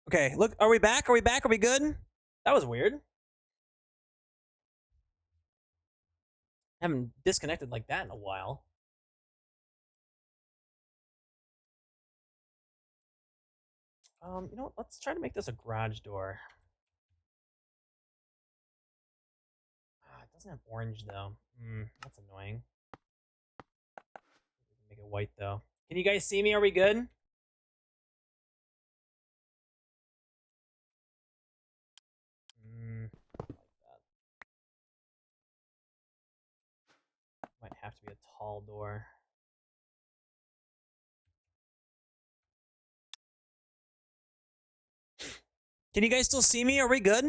Okay, look, are we back? Are we back? Are we good? That was weird. Haven't disconnected like that in a while. You know what? Let's try to make this a garage door. It doesn't have orange though. That's annoying. Make it white though. Can you guys see me? Are we good? Like that. Might have to be a tall door. Can you guys still see me? Are we good?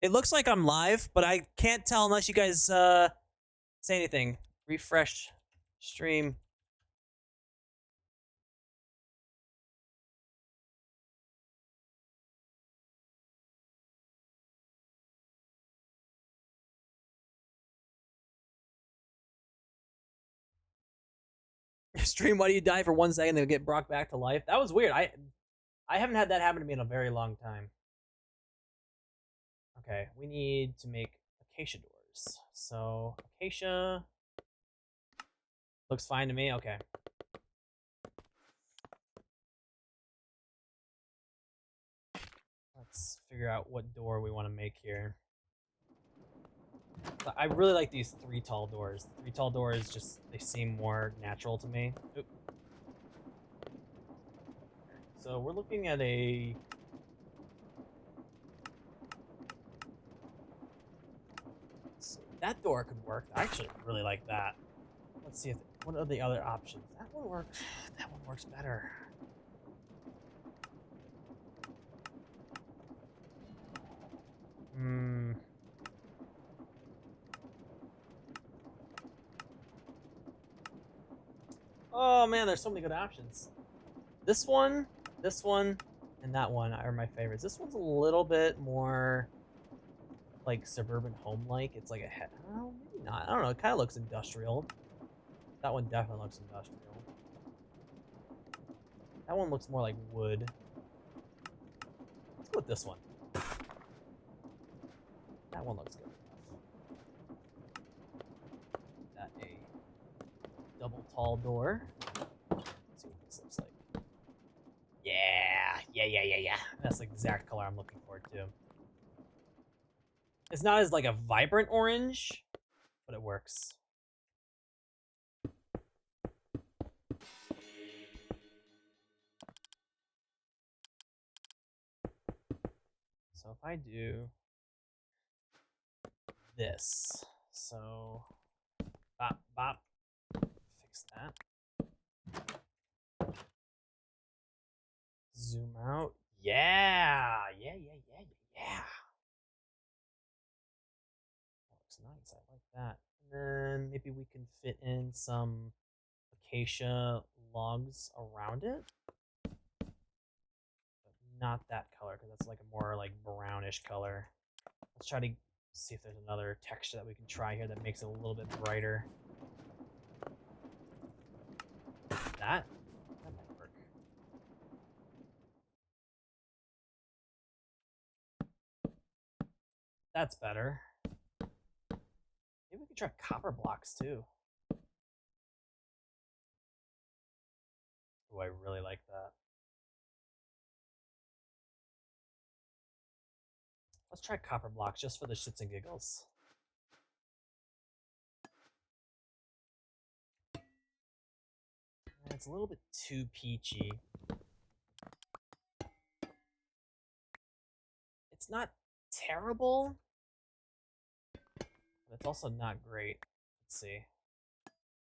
It looks like I'm live, but I can't tell unless you guys say anything. Refresh stream. Stream, why do you die for 1 second and get brought back to life? That was weird. I haven't had that happen to me in a very long time. Okay, we need to make acacia doors. So acacia looks fine to me. Okay. Let's figure out what door we want to make here. I really like these 3 tall doors. The 3 tall doors just, they seem more natural to me. Oop. So we're looking at a... So that door could work. I actually really like that. Let's see if, what are the other options? That one works. That one works better. Oh man, there's so many good options. This one, and that one are my favorites. This one's a little bit more like suburban home-like. It's like a head. Oh, maybe not. I don't know. It kind of looks industrial. That one definitely looks industrial. That one looks more like wood. Let's go with this one. That one looks good enough. That a double tall door. Let's see what this looks like. Yeah. That's the exact color I'm looking for too. It's not as like a vibrant orange, but it works. So if I do this, so bop, fix that. Zoom out. Yeah. That looks nice. I like that. And then maybe we can fit in some acacia logs around it. But not that color, because that's like a more like brownish color. Let's try to see if there's another texture that we can try here that makes it a little bit brighter. That might work. That's better. Maybe we could try copper blocks too. Oh, I really like that. Let's try copper blocks just for the shits and giggles. It's a little bit too peachy. It's not terrible, but it's also not great. Let's see.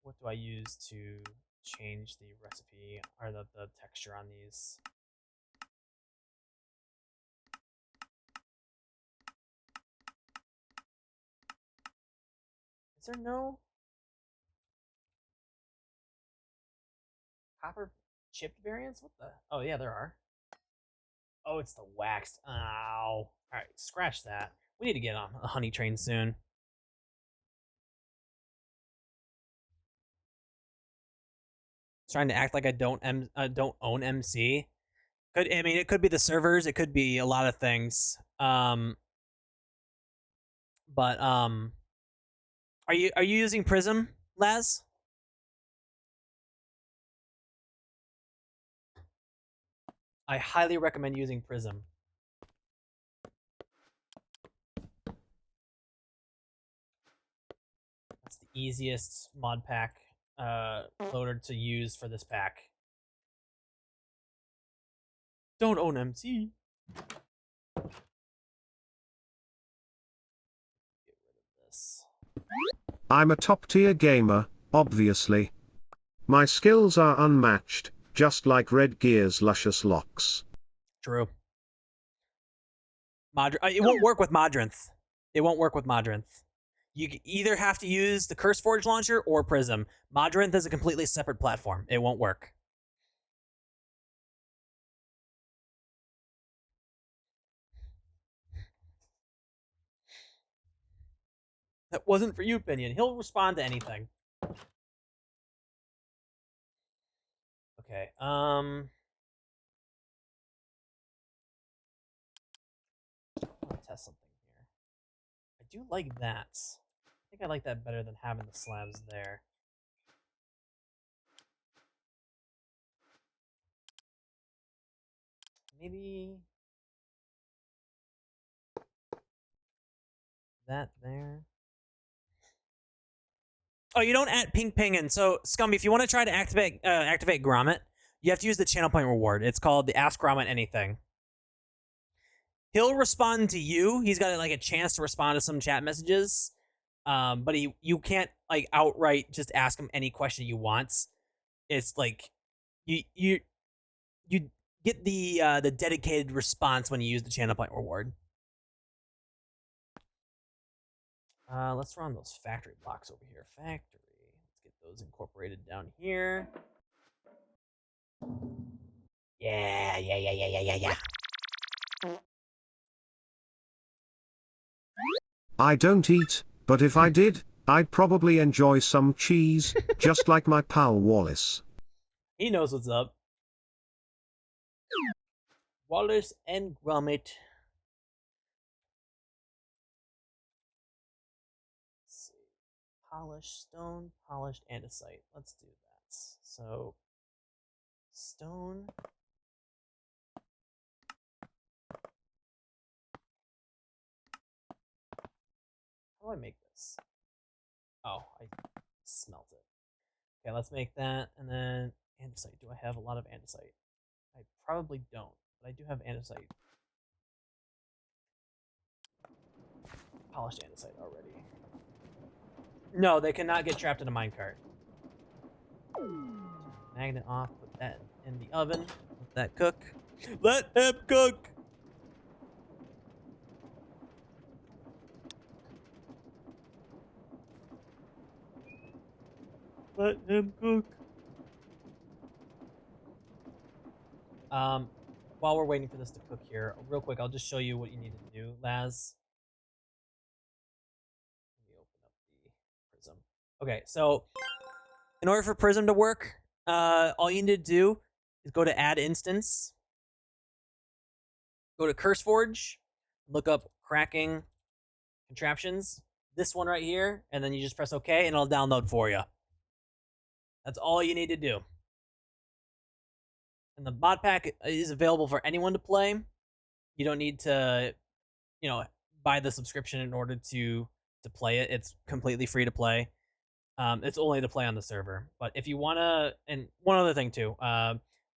What do I use to change the recipe or the texture on these? Is there no copper chipped variants? What the? Oh yeah, there are. Oh, it's the waxed. Ow. All right, scratch that. We need to get on a honey train soon. Trying to act like I don't own MC. I mean, it could be the servers. It could be a lot of things. But are you using Prism, Laz? I highly recommend using Prism. That's the easiest mod pack loader to use for this pack. Don't own MC. Get rid of this. I'm a top-tier gamer, obviously. My skills are unmatched, just like REDGEAR's luscious locks. True. It won't work with Modrinth. It won't work with Modrinth. You either have to use the CurseForge launcher or Prism. Modrinth is a completely separate platform. It won't work. That wasn't for you, Pinion. He'll respond to anything. Okay. Let's test something here. I do like that. I think I like that better than having the slabs there. Maybe that there. Oh, you don't add ping pinging. So, Scumby, if you want to try to activate Grommet, you have to use the channel point reward. It's called the Ask Grommet Anything. He'll respond to you. He's got like a chance to respond to some chat messages, but you can't like outright just ask him any question you want. It's like you get the dedicated response when you use the channel point reward. Let's run those factory blocks over here. Factory. Let's get those incorporated down here. Yeah. I don't eat, but if I did, I'd probably enjoy some cheese, just like my pal Wallace. He knows what's up. Wallace and Gromit. Let's see. Polished stone, polished andesite. Let's do that. So, stone. How do I make this? Oh, I smelt it. Okay, let's make that. And then andesite. Do I have a lot of andesite? I probably don't, but I do have andesite. Polished andesite already. No, they cannot get trapped in a minecart. Magnet off. Put that in the oven. Let that cook. Let him cook! Let him cook. While we're waiting for this to cook here, real quick, I'll just show you what you need to do, Laz. Let me open up the Prism. Okay, so in order for Prism to work, all you need to do is go to Add Instance, go to CurseForge, look up Cracking Contraptions, this one right here, and then you just press OK, and it'll download for you. That's all you need to do. And the mod pack is available for anyone to play. You don't need to, buy the subscription in order to play it. It's completely free to play. It's only to play on the server. But if you want to, and one other thing too,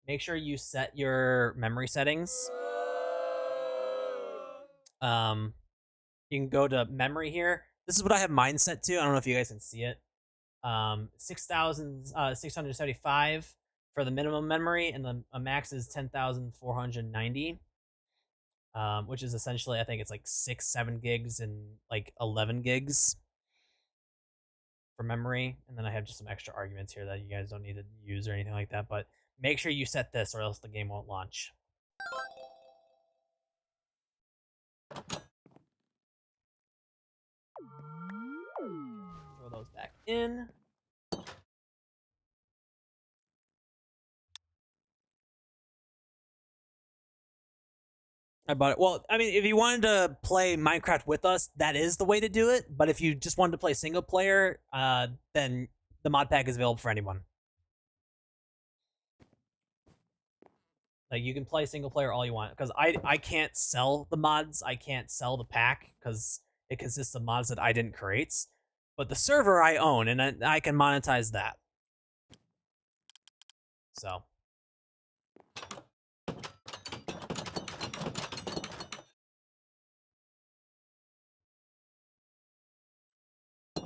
make sure you set your memory settings. You can go to memory here. This is what I have mine set to. I don't know if you guys can see it. 6,675 for the minimum memory, and the max is 10,490. Which is essentially, I think it's like 6-7 gigs and like 11 gigs for memory. And then I have just some extra arguments here that you guys don't need to use or anything like that, but make sure you set this or else the game won't launch. Throw those back in. I bought it. Well, I mean, if you wanted to play Minecraft with us, that is the way to do it. But if you just wanted to play single player, then the mod pack is available for anyone. Like, you can play single player all you want, because I can't sell the mods. I can't sell the pack because it consists of mods that I didn't create. But the server I own, and I can monetize that. So.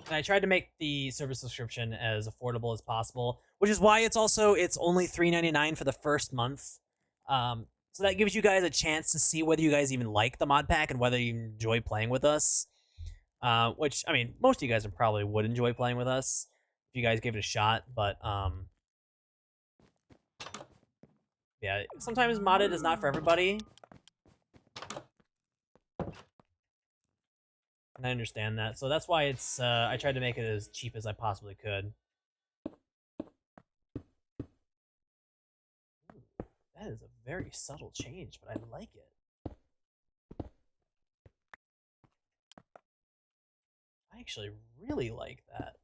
And I tried to make the service subscription as affordable as possible, which is why it's only $3.99 for the first month. So that gives you guys a chance to see whether you guys even like the mod pack and whether you enjoy playing with us. Which, I mean, most of you guys probably would enjoy playing with us if you guys gave it a shot. But yeah, sometimes modded is not for everybody. And I understand that. So that's why it's I tried to make it as cheap as I possibly could. Ooh, that is a very subtle change, but I like it. I actually really like that.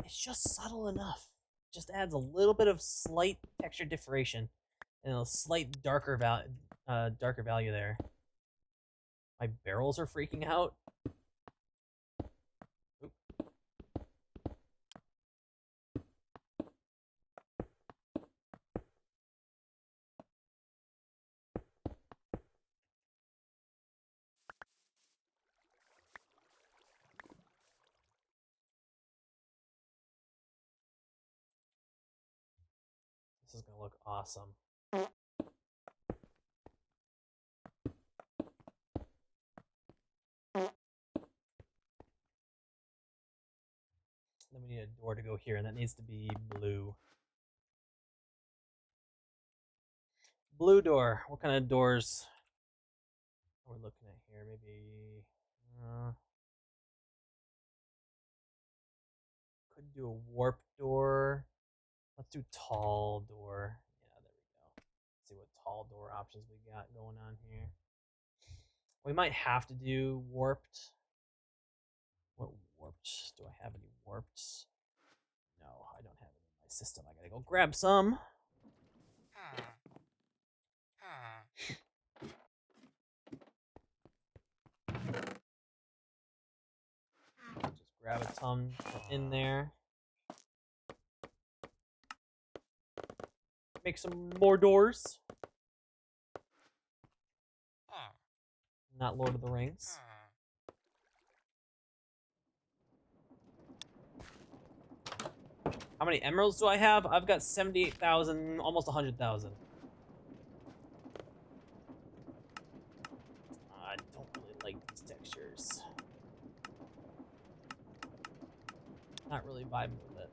It's just subtle enough. Just adds a little bit of slight texture differentiation and a slight darker value there. My barrels are freaking out. Oop. This is gonna look awesome. Then we need a door to go here, and that needs to be blue. Blue door. What kind of doors are we looking at here? Maybe could do a warp door. Let's do tall door. Yeah, there we go. Let's see what tall door options we got going on here. We might have to do warped. What warped? Do I have any warped? No, I don't have any in my system. I gotta go grab some. Just grab a ton in there. Make some more doors. Not Lord of the Rings. How many emeralds do I have? I've got 78,000, almost 100,000. I don't really like these textures. Not really vibing with it.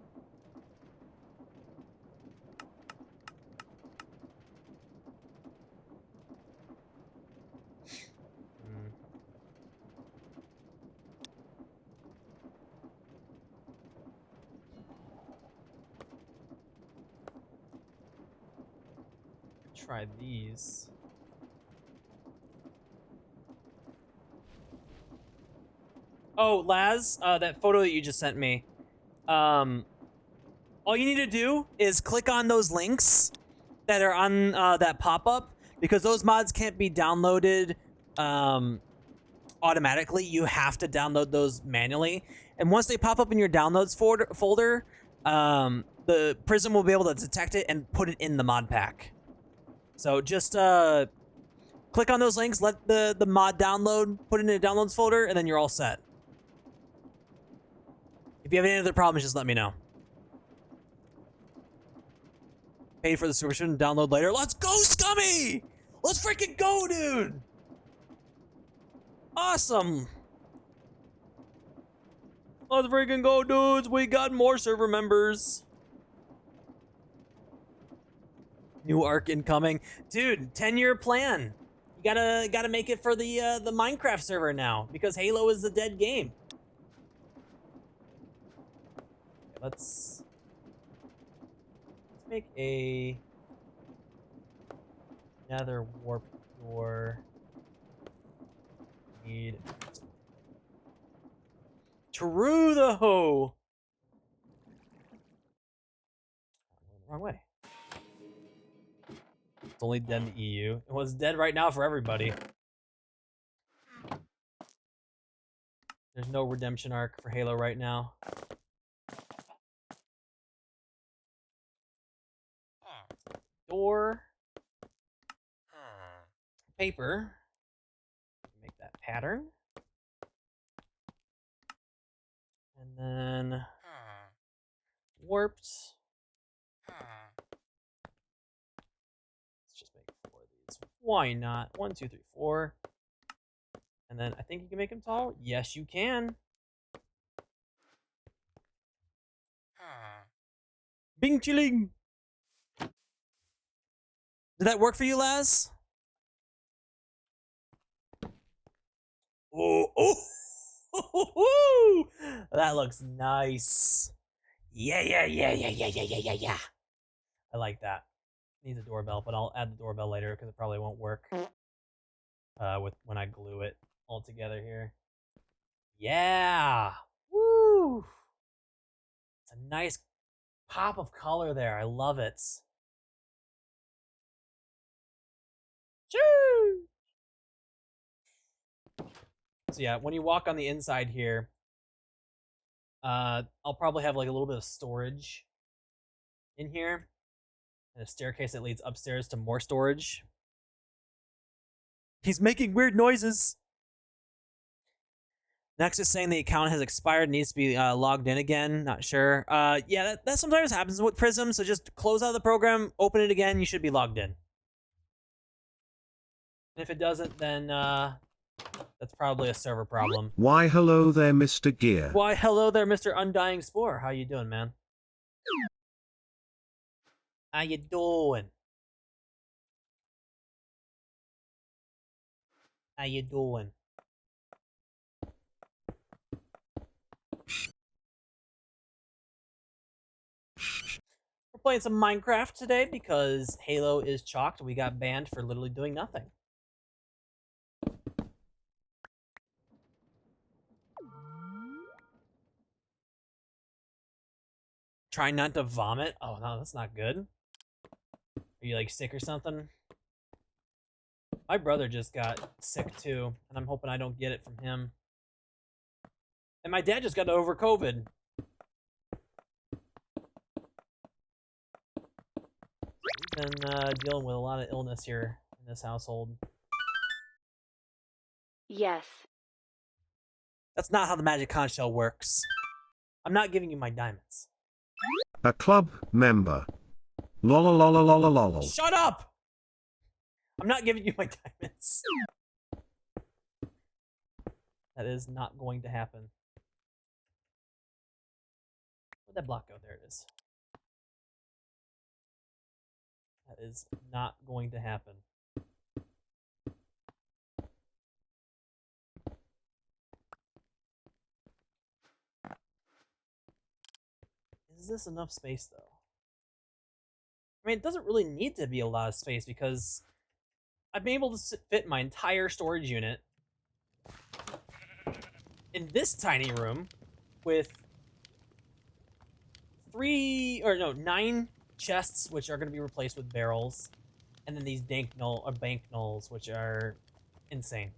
Try these. Oh, Laz, that photo that you just sent me. All you need to do is click on those links that are on that pop-up, because those mods can't be downloaded automatically. You have to download those manually. And once they pop up in your downloads folder, the Prism will be able to detect it and put it in the mod pack. So just click on those links, let the mod download, put it in the downloads folder, and then you're all set. If you have any other problems, just let me know. Pay for the subscription, download later. Let's go, Scummy! Let's freaking go, dude! Awesome! Let's freaking go, dudes! We got more server members. New arc incoming. Dude, 10-year plan. You gotta make it for the Minecraft server now, because Halo is a dead game. Okay, let's make another warp door. need true the hoe. Wrong way. It's only dead in the EU. Well, it's dead right now for everybody. There's no redemption arc for Halo right now. Door. Paper. Make that pattern. And then warped. Let's just make 4 of these. Why not? 1, 2, 3, 4. And then I think you can make him tall. Yes, you can. Bing chilling. Did that work for you, Laz? Oh, oh, that looks nice. Yeah. I like that. Needs a doorbell, but I'll add the doorbell later because it probably won't work when I glue it all together here. Yeah. Woo. It's a nice pop of color there. I love it. Choo! So yeah, when you walk on the inside here, I'll probably have like a little bit of storage in here, and a staircase that leads upstairs to more storage. He's making weird noises. Next is saying the account has expired and needs to be logged in again. Not sure. Yeah, that sometimes happens with Prism, so just close out the program, open it again, you should be logged in. And if it doesn't, then that's probably a server problem. Why hello there, Mr. Gear. Why hello there, Mr. Undying Spore. How you doing, man? How you doing? How you doing? We're playing some Minecraft today because Halo is chalked. We got banned for literally doing nothing. Try not to vomit. Oh no, that's not good. Are you like sick or something? My brother just got sick too, and I'm hoping I don't get it from him. And my dad just got over COVID. We've been dealing with a lot of illness here in this household. Yes. That's not how the magic conch shell works. I'm not giving you my diamonds. A club member. Lololololololol. Shut up! I'm not giving you my diamonds. That is not going to happen. Where'd that block go? There it is. That is not going to happen. Is this enough space, though? I mean, it doesn't really need to be a lot of space because I've been able to fit my entire storage unit in this tiny room with 9 chests, which are going to be replaced with barrels, and then these bank knolls, which are insane.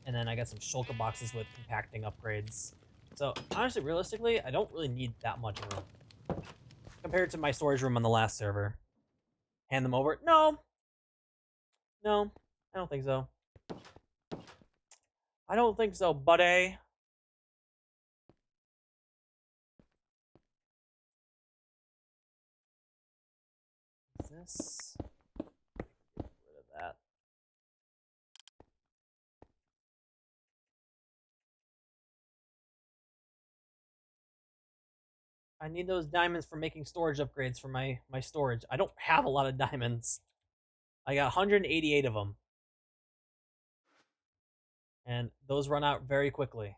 And then I got some shulker boxes with compacting upgrades. So honestly, realistically, I don't really need that much room compared to my storage room on the last server. Hand them over? No, I don't think so. I don't think so, buddy. Is this? Get rid of that. I need those diamonds for making storage upgrades for my storage. I don't have a lot of diamonds. I got 188 of them. And those run out very quickly.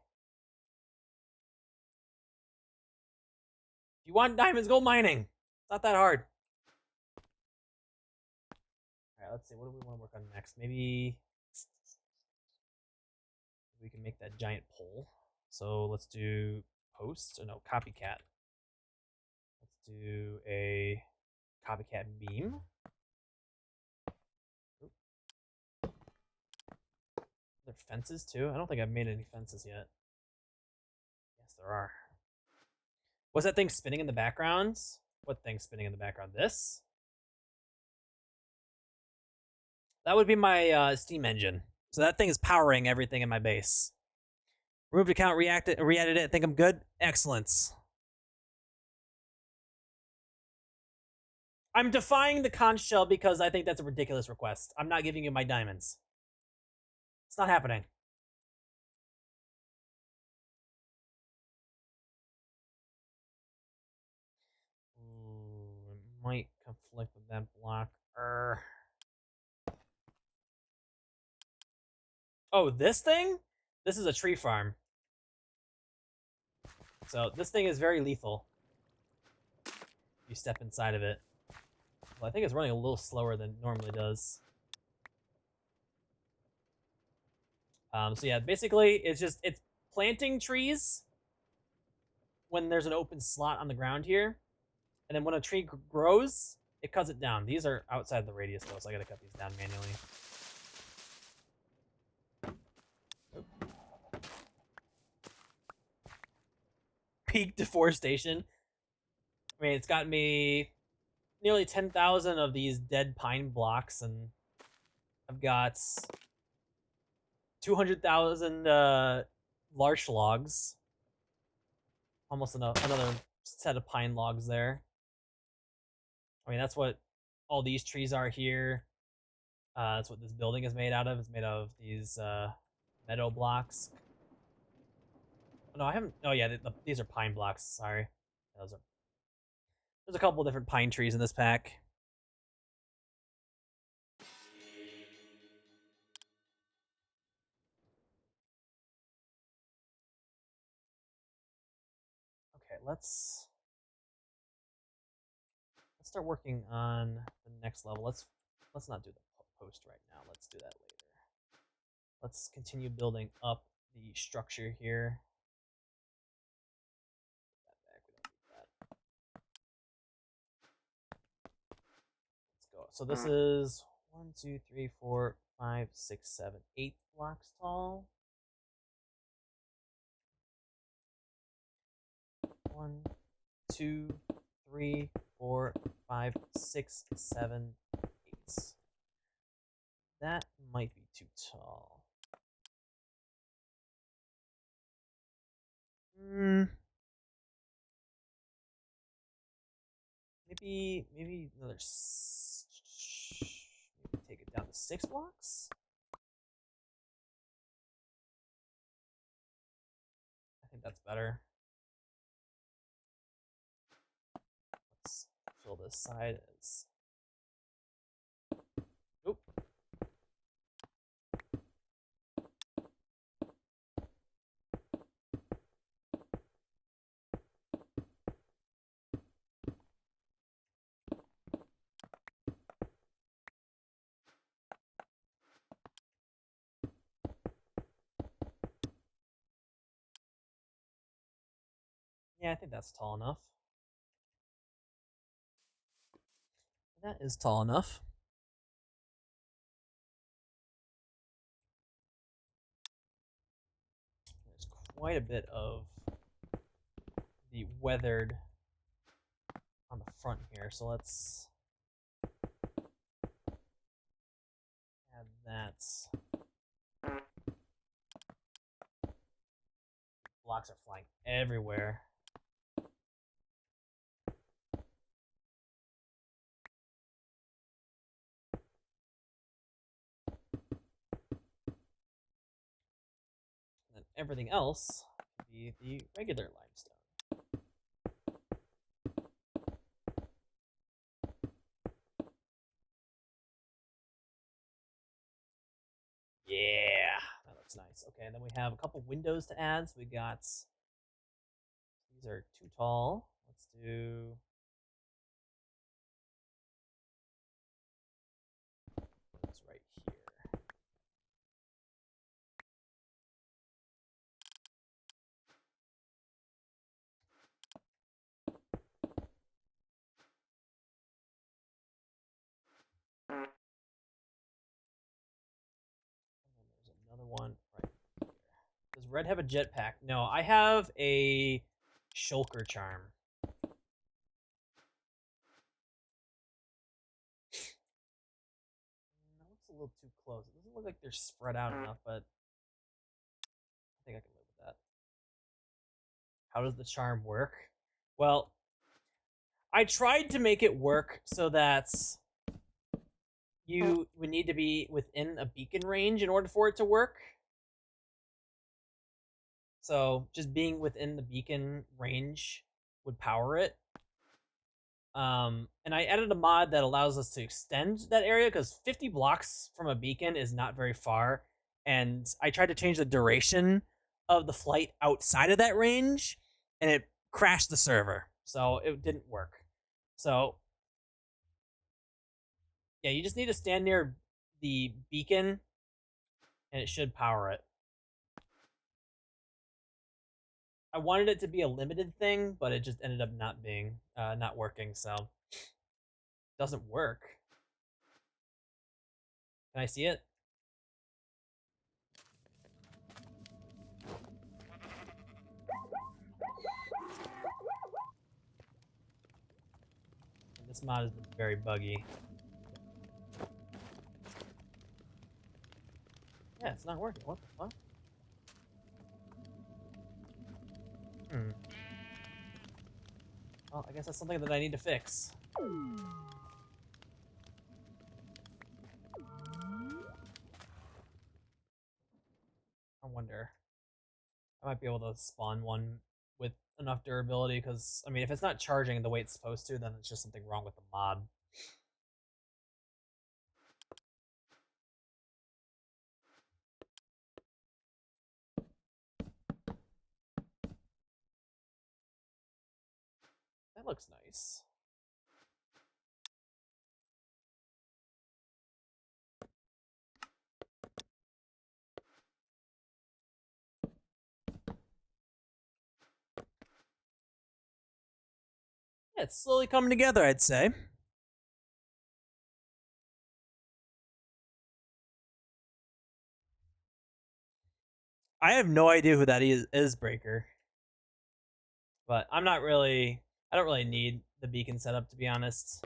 If you want diamonds, go mining. It's not that hard. Alright, let's see. What do we want to work on next? Maybe we can make that giant pole. So let's do post. Oh, no, copycat. Let's do a copycat beam. Oop. There are fences too. I don't think I've made any fences yet. Yes, there are. Was that thing spinning in the background? What thing spinning in the background? This? That would be my Steam engine. So that thing is powering everything in my base. Removed account, re-added it. Think I'm good? Excellent. I'm defying the conch shell because I think that's a ridiculous request. I'm not giving you my diamonds. It's not happening. Ooh, it might conflict with that block. Oh, this thing? This is a tree farm. So this thing is very lethal. You step inside of it. Well, I think it's running a little slower than it normally does. So yeah, basically it's planting trees when there's an open slot on the ground here, and then when a tree grows, it cuts it down. These are outside the radius though, so I gotta cut these down manually. Peak deforestation. I mean, it's got me nearly 10,000 of these dead pine blocks, and I've got 200,000 larch logs. Almost another set of pine logs there. I mean, that's what all these trees are here. That's what this building is made out of. It's made out of these meadow blocks. Oh, no, I haven't. Oh yeah, these are pine blocks. Sorry, those are. There's a couple different pine trees in this pack. Okay, let's start working on the next level. Let's not do the post right now. Let's do that later. Let's continue building up the structure here. Put that back. We don't need that. Let's go. So this is 1, 2, 3, 4, 5, 6, 7, 8 blocks tall. 1, 2, 3, 4, 5, 6, 7, 8. That might be too tall. Maybe another. Maybe take it down to 6 blocks. I think that's better. Let's fill this side as. Oop. Yeah, I think that's tall enough. That is tall enough. There's quite a bit of the weathered on the front here, so let's add that. Blocks are flying everywhere. And then everything else would be the regular limestone. Yeah, that looks nice. Okay, and then we have a couple windows to add. So we got, these are too tall. Let's do, it's right here. There's another one right here. Does Red have a jetpack? No, I have a shulker charm. That looks a little too close. It doesn't look like they're spread out enough, but I think I can live with that. How does the charm work? Well, I tried to make it work so that you would need to be within a beacon range in order for it to work. So just being within the beacon range would power it. And I added a mod that allows us to extend that area because 50 blocks from a beacon is not very far. And I tried to change the duration of the flight outside of that range, and it crashed the server. So it didn't work. So yeah, you just need to stand near the beacon, and it should power it. I wanted it to be a limited thing, but it just ended up not being, not working. So it doesn't work. Can I see it? And this mod has been very buggy. Yeah, it's not working. What the fuck? Well, I guess that's something that I need to fix. I wonder. I might be able to spawn one with enough durability, because, I mean, if it's not charging the way it's supposed to, then it's just something wrong with the mod. That looks nice. Yeah, it's slowly coming together, I'd say. I have no idea who that is Breaker. But I don't really need the beacon setup, to be honest.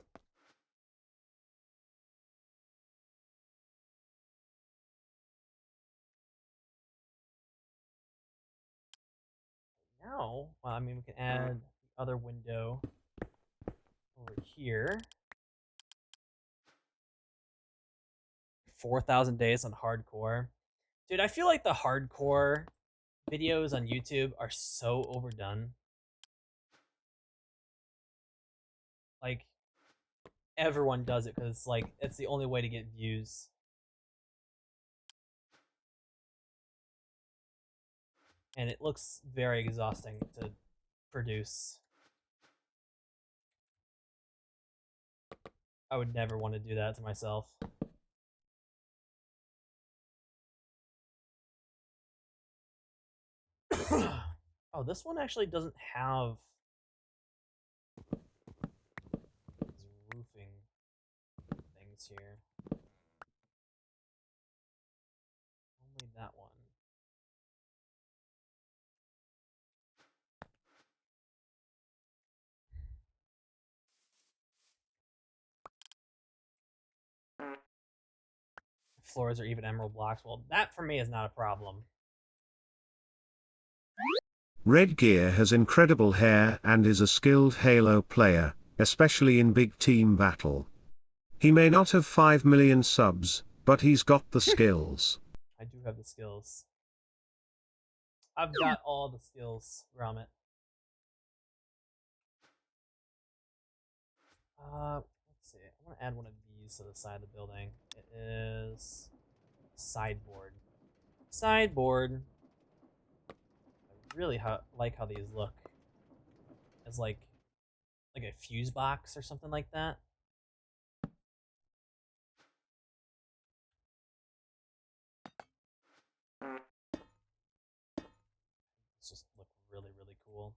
Now, well, I mean, we can add the other window over here. 4,000 days on hardcore. Dude, I feel like the hardcore videos on YouTube are so overdone. Like, everyone does it because, like, it's the only way to get views. And it looks very exhausting to produce. I would never want to do that to myself. Oh, this one actually doesn't have these roofing things here. Only that one. Floors are even emerald blocks. Well, that for me is not a problem. REDGEAR has incredible hair and is a skilled Halo player, especially in big team battle. He may not have 5 million subs, but he's got the skills. I do have the skills. I've got all the skills, Gromit. Let's see. I want to add one of these to the side of the building. It is sideboard. Sideboard. I really like how these look. As like a fuse box or something like that. It's just look really, really cool.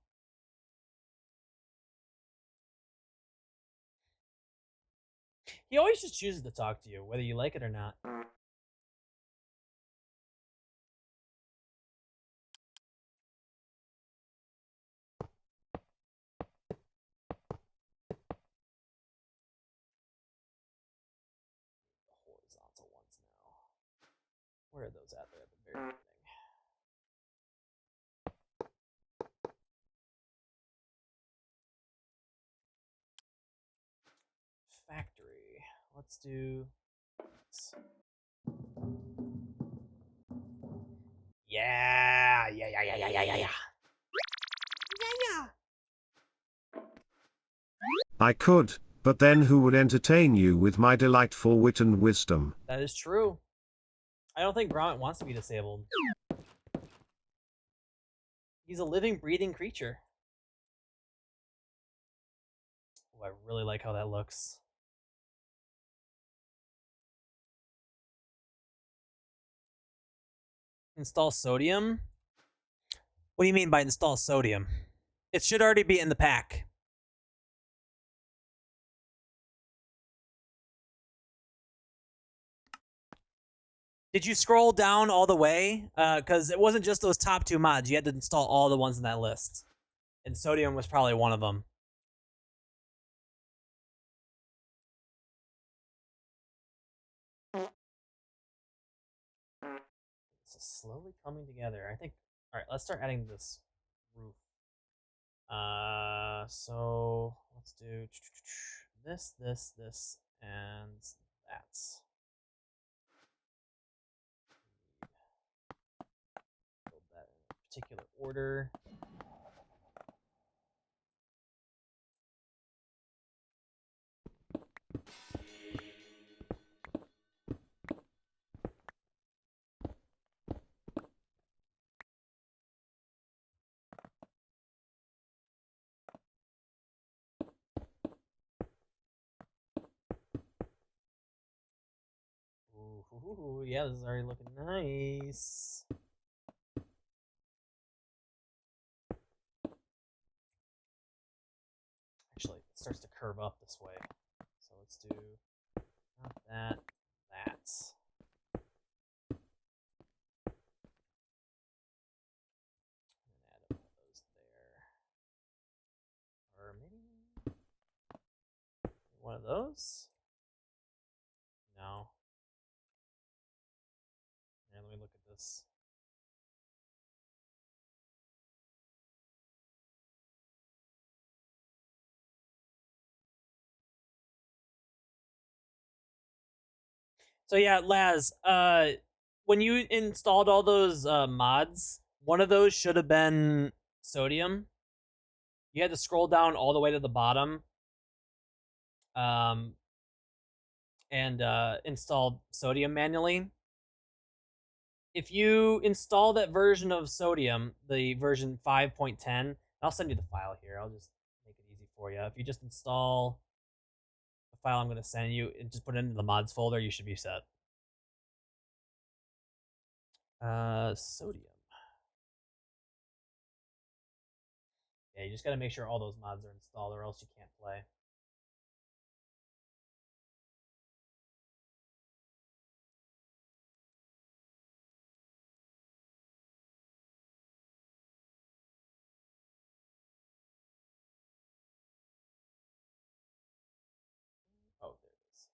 He always just chooses to talk to you, whether you like it or not. The horizontal ones now. Where are those at there at the very beginning? Factory. Let's do this. Yeah. I could, but then who would entertain you with my delightful wit and wisdom? That is true. I don't think Gromit wants to be disabled. He's a living, breathing creature. Oh, I really like how that looks. Install sodium? What do you mean by install sodium? It should already be in the pack. Did you scroll down all the way? Because it wasn't just those top 2 mods. You had to install all the ones in that list. And sodium was probably one of them. This is slowly coming together. I think. All right, let's start adding this roof. So let's do this, and that. Build that in a particular order. Ooh, yeah, this is already looking nice. Actually, it starts to curve up this way. So let's do not that, that. And add one of those there. Or maybe one of those? No. Here, let me look at this. So yeah, Laz, when you installed all those mods, one of those should have been sodium. You had to scroll down all the way to the bottom, and install sodium manually. If you install that version of sodium, the version 5.10, I'll send you the file here. I'll just make it easy for you. If you just install the file I'm going to send you and just put it into the mods folder, you should be set. Sodium. Yeah, you just got to make sure all those mods are installed or else you can't play. Oh, there it is.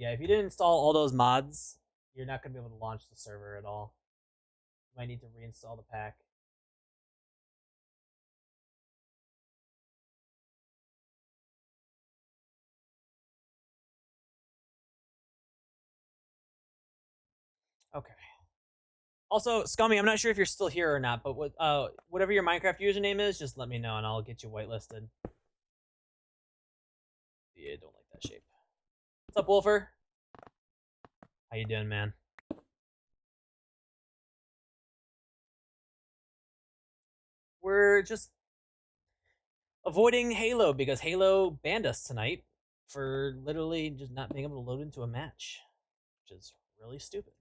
Yeah, if you didn't install all those mods, you're not going to be able to launch the server at all. You might need to reinstall the pack. Okay. Also, Scummy, I'm not sure if you're still here or not, but whatever your Minecraft username is, just let me know and I'll get you whitelisted. Yeah, don't like that shape. What's up, Wolfer? How you doing, man? We're just avoiding Halo because Halo banned us tonight for literally just not being able to load into a match, which is really stupid.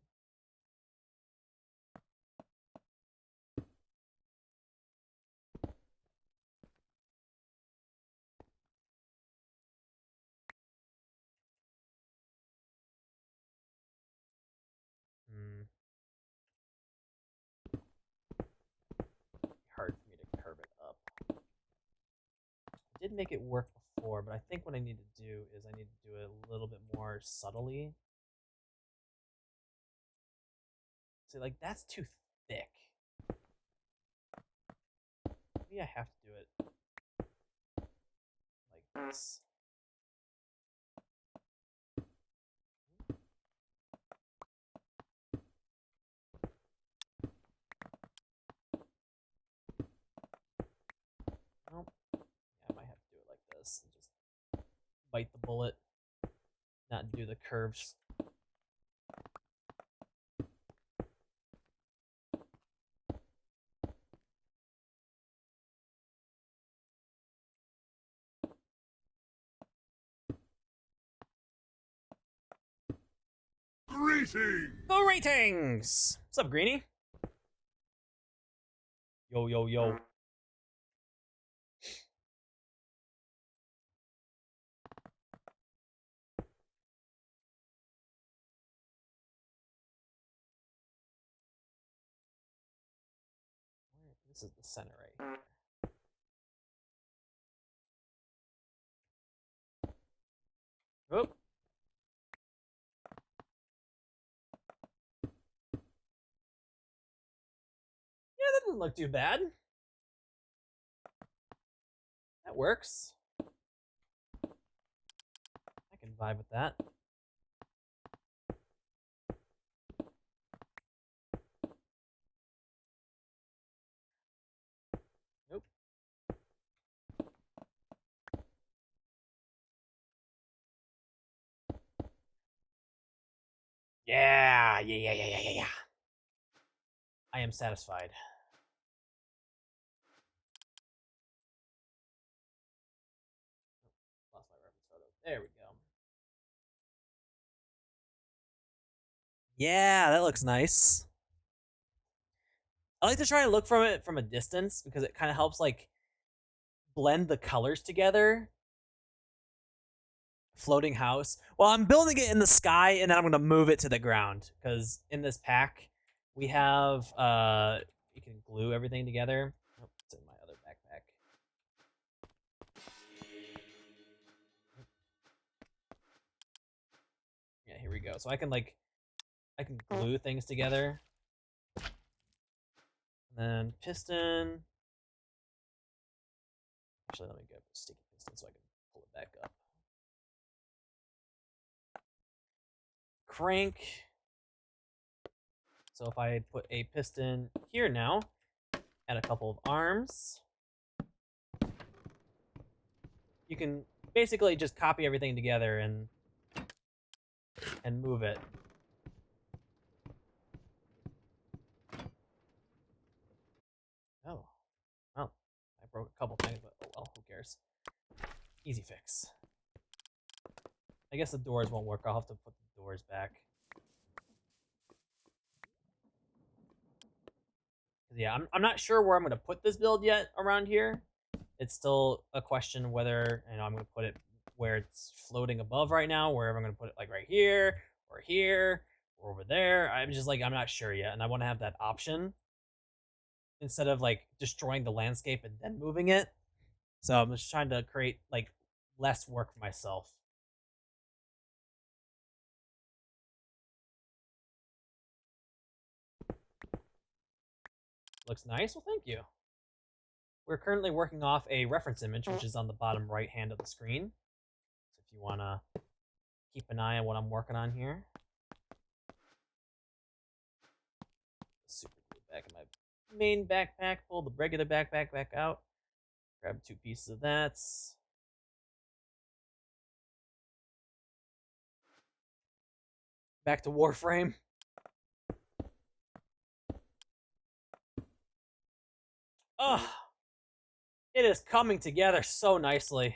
did make it work before, but I think what I need to do is I need to do it a little bit more subtly. See, like, that's too thick. Maybe I have to do it like this. Nope. Yeah, I might have to do it like this and just bite the bullet, not do the curves. Greetings! What's up, Greenie? Yo, yo, yo. This is the center right here. Oh. Yeah, that doesn't look too bad. That works. I can vibe with that. Nope. Yeah. I am satisfied. Lost my reference photo. There we go. Yeah, that looks nice. I like to try and look from it from a distance because it kind of helps like blend the colors together. Floating house. Well, I'm building it in the sky and then I'm going to move it to the ground because in this pack we have you can glue everything together. Oh, it's in my other backpack. Yeah, here we go. So I can glue things together. And then piston. Actually, let me get a sticky piston so I can pull it back up. Crank. So if I put a piston here now, add a couple of arms, you can basically just copy everything together and move it. Oh, well, I broke a couple things, but oh well, who cares? Easy fix. I guess the doors won't work. I'll have to put the doors back. Yeah, I'm not sure where I'm going to put this build yet around here. It's still a question whether I'm going to put it where it's floating above right now, wherever I'm going to put it, like right here or over there. I'm not sure yet, and I want to have that option instead of like destroying the landscape and then moving it. So I'm just trying to create like less work for myself. Looks nice. Well, thank you. We're currently working off a reference image, which is on the bottom right hand of the screen. So if you want to keep an eye on what I'm working on here. Super glue back in my main backpack. Pull the regular backpack back out. Grab 2 pieces of that. Back to Warframe. Ugh. It is coming together so nicely.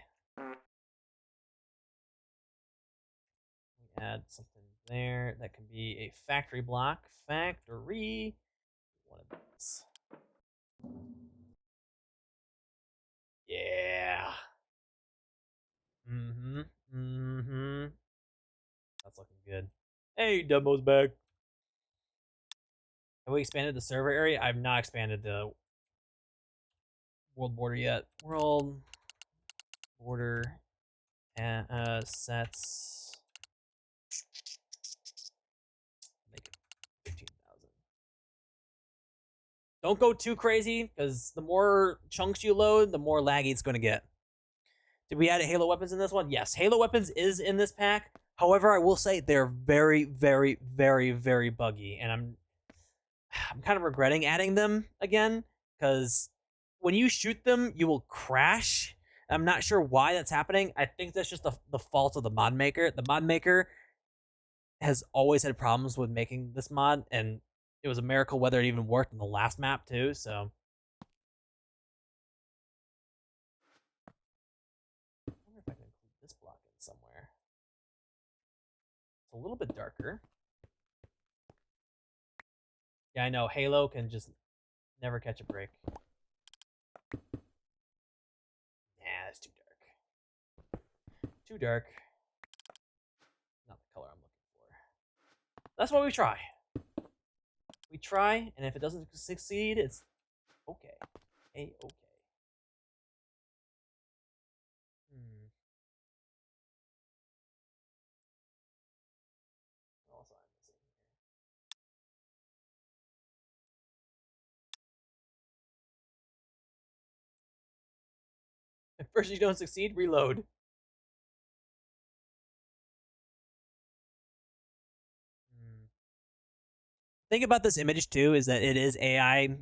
Add something there. That can be a factory block. Factory. One of these. Yeah. That's looking good. Hey, Dumbo's back. Have we expanded the server area? I've not expanded the world border yet. World Border sets. Make it 15,000. Don't go too crazy, because the more chunks you load, the more laggy it's going to get. Did we add Halo weapons in this one? Yes, Halo weapons is in this pack. However, I will say they're very, very, very, very buggy, and I'm kind of regretting adding them again, because when you shoot them, you will crash. I'm not sure why that's happening. I think that's just the fault of the mod maker. The mod maker has always had problems with making this mod, and it was a miracle whether it even worked in the last map too. So I wonder if I can include this block in somewhere. It's a little bit darker. Yeah, I know Halo can just never catch a break. Nah, that's too dark. Too dark. Not the color I'm looking for. That's why we try. We try, and if it doesn't succeed, it's okay. A-okay. What else am I missing here? If first you don't succeed, reload. Thing about this image too is that it is AI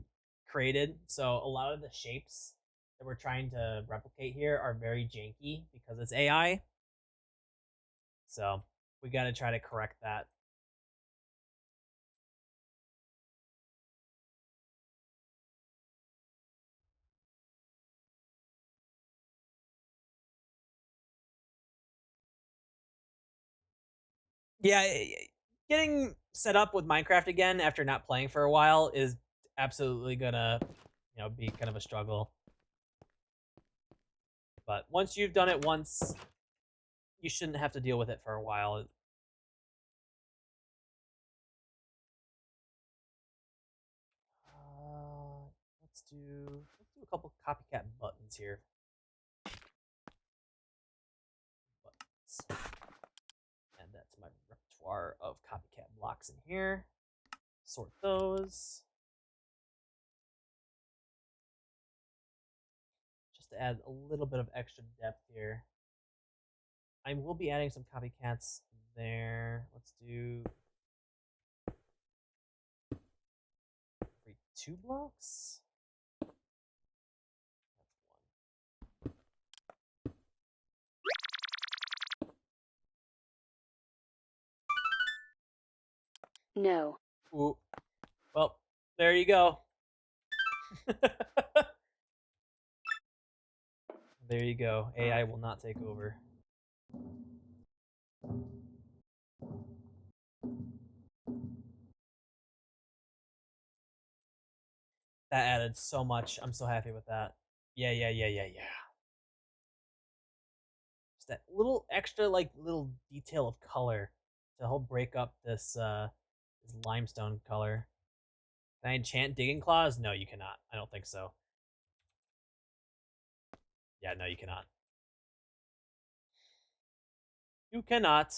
created, so a lot of the shapes that we're trying to replicate here are very janky because it's AI. So we got to try to correct that. Yeah, getting set up with Minecraft again after not playing for a while is absolutely gonna, be kind of a struggle. But once you've done it once, you shouldn't have to deal with it for a while. Let's do a couple copycat buttons here. Buttons. Add that to my repertoire of copycat blocks in here. Sort those. Just to add a little bit of extra depth here. I will be adding some copycats there. Let's do every 2 blocks. That's 1. No. Ooh. Well, there you go. There you go. AI will not take over. That added so much. I'm so happy with that. Yeah. Just that little extra, little detail of color to help break up this limestone color. Can I enchant digging claws? No, you cannot. I don't think so. Yeah, no, you cannot. You cannot.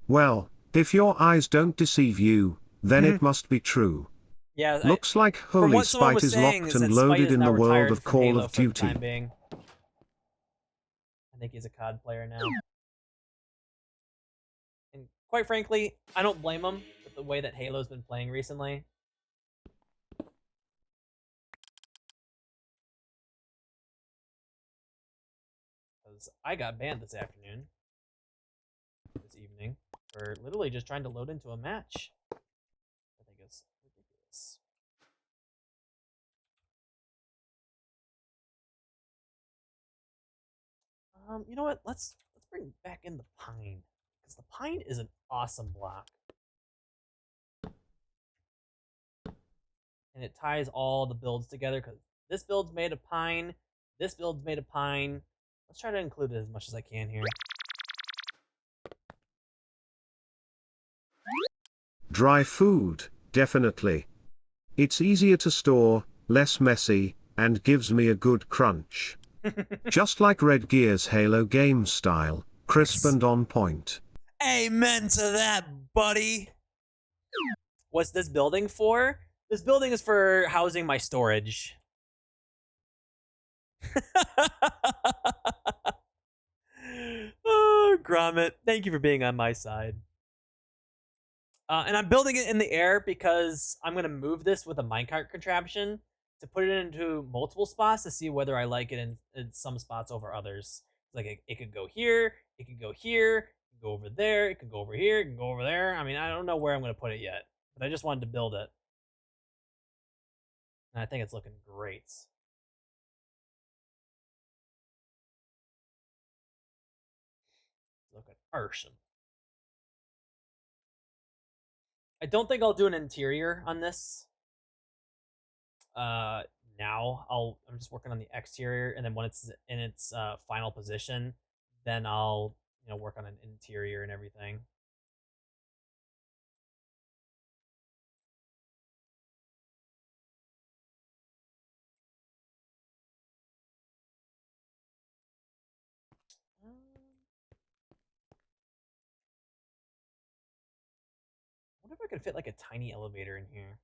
Well, if your eyes don't deceive you, then it must be true. Yeah, Looks like from Holy what someone Spite was is saying locked is and that Spite loaded is in now the world retired of from Call Halo of for the Duty. time being. I think he's a COD player now. And quite frankly, I don't blame him with the way that Halo's been playing recently. Because I got banned this evening, for literally just trying to load into a match. I think it's ridiculous. You know what? Let's bring back in the pine, because the pine is an awesome block, and it ties all the builds together. Because this build's made of pine, this build's made of pine. Let's try to include it as much as I can here. Dry food, definitely. It's easier to store, less messy, and gives me a good crunch. Just like REDGEAR's Halo game style, crisp and on point. Amen to that, buddy. What's this building for? This building is for housing my storage. Oh, Gromit, thank you for being on my side. And I'm building it in the air because I'm going to move this with a minecart contraption to put it into multiple spots to see whether I like it in some spots over others. Like it could go here, it could go here, it could go over there, it could go over here, it can go over there. I mean, I don't know where I'm going to put it yet, but I just wanted to build it. And I think it's looking great. Looking awesome. I don't think I'll do an interior on this. Now I'm just working on the exterior, and then when it's in its final position, then I'll work on an interior and everything. I wonder if I could fit like a tiny elevator in here,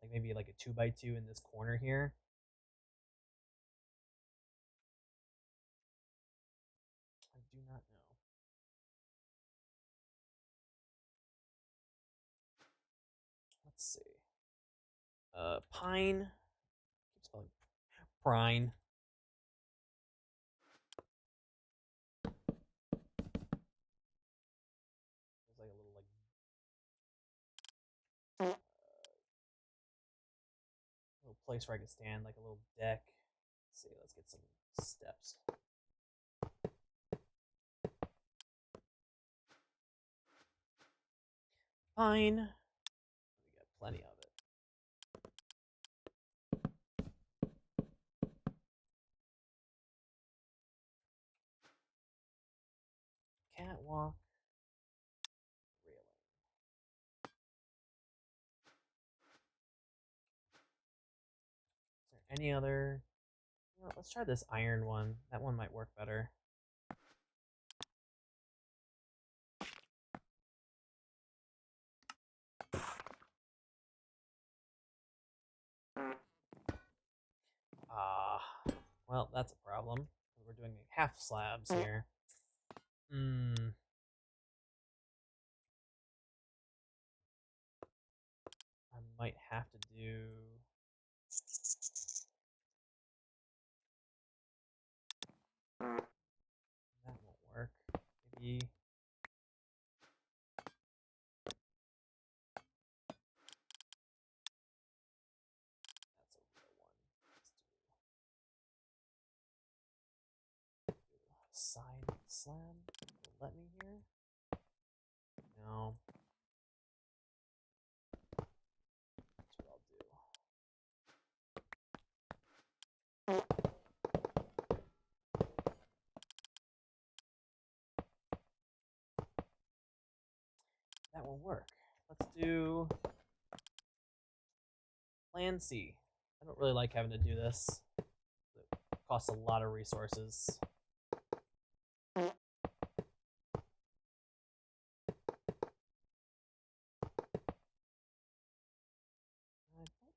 like maybe like a 2x2 in this corner here. I do not know. Let's see. Pine. Keep spelling prine. There's like a little little place where I could stand, like a little deck. Let's see. Let's get some steps. Pine. We got plenty of it. Catwalk. Railing. Is there any other? Let's try this iron one. That one might work better. Well, that's a problem. We're doing half slabs here. I might have to do. That won't work. Maybe. That's a real one. Let's do side slab. Will let me here? No. That's what I'll do. That won't work. Let's do Plan C. I don't really like having to do this. It costs a lot of resources. I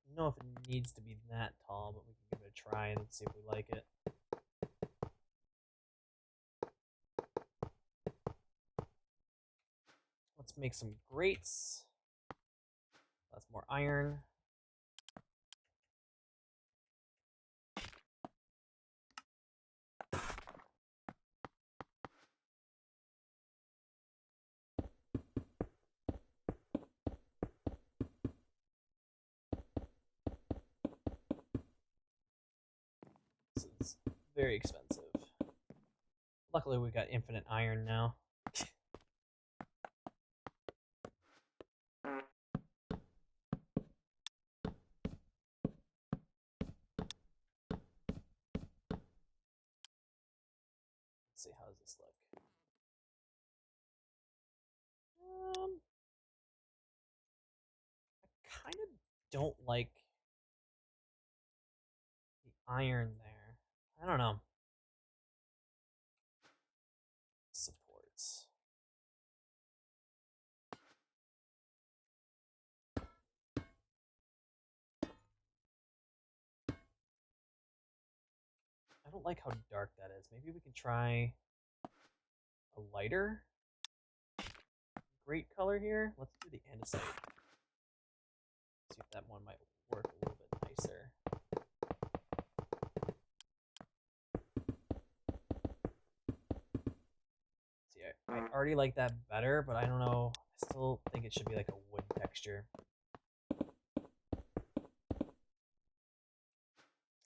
don't know if it needs to be that tall, but we can give it a try and see if we like it. Let's make some grates. That's more iron. This is very expensive. Luckily, we got infinite iron now. Let's see, how does this look? I kind of don't like the iron there. I don't know. Supports. I don't like how dark that is. Maybe we can try a lighter great color here. Let's do the andesite. See if that one might work a little bit nicer. See, I already like that better, but I don't know. I still think it should be like a wood texture.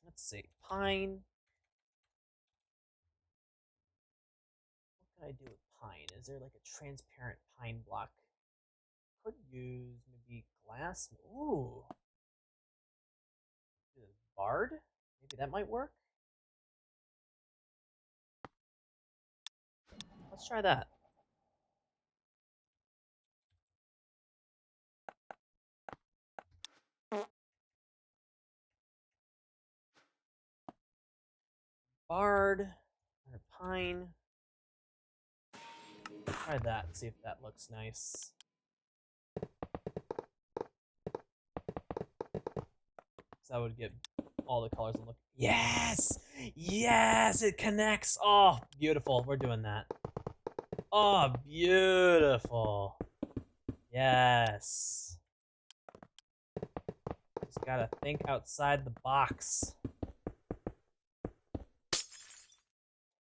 Let's see. Pine. What can I do with pine? Is there like a transparent pine block? Could use maybe glass. Ooh. Bard? Maybe that might work. Let's try that. Bard or pine. Try that and see if that looks nice. So that would get all the colors and look. Yes! Yes! It connects! Oh, beautiful. We're doing that. Oh, beautiful. Yes. Just gotta think outside the box.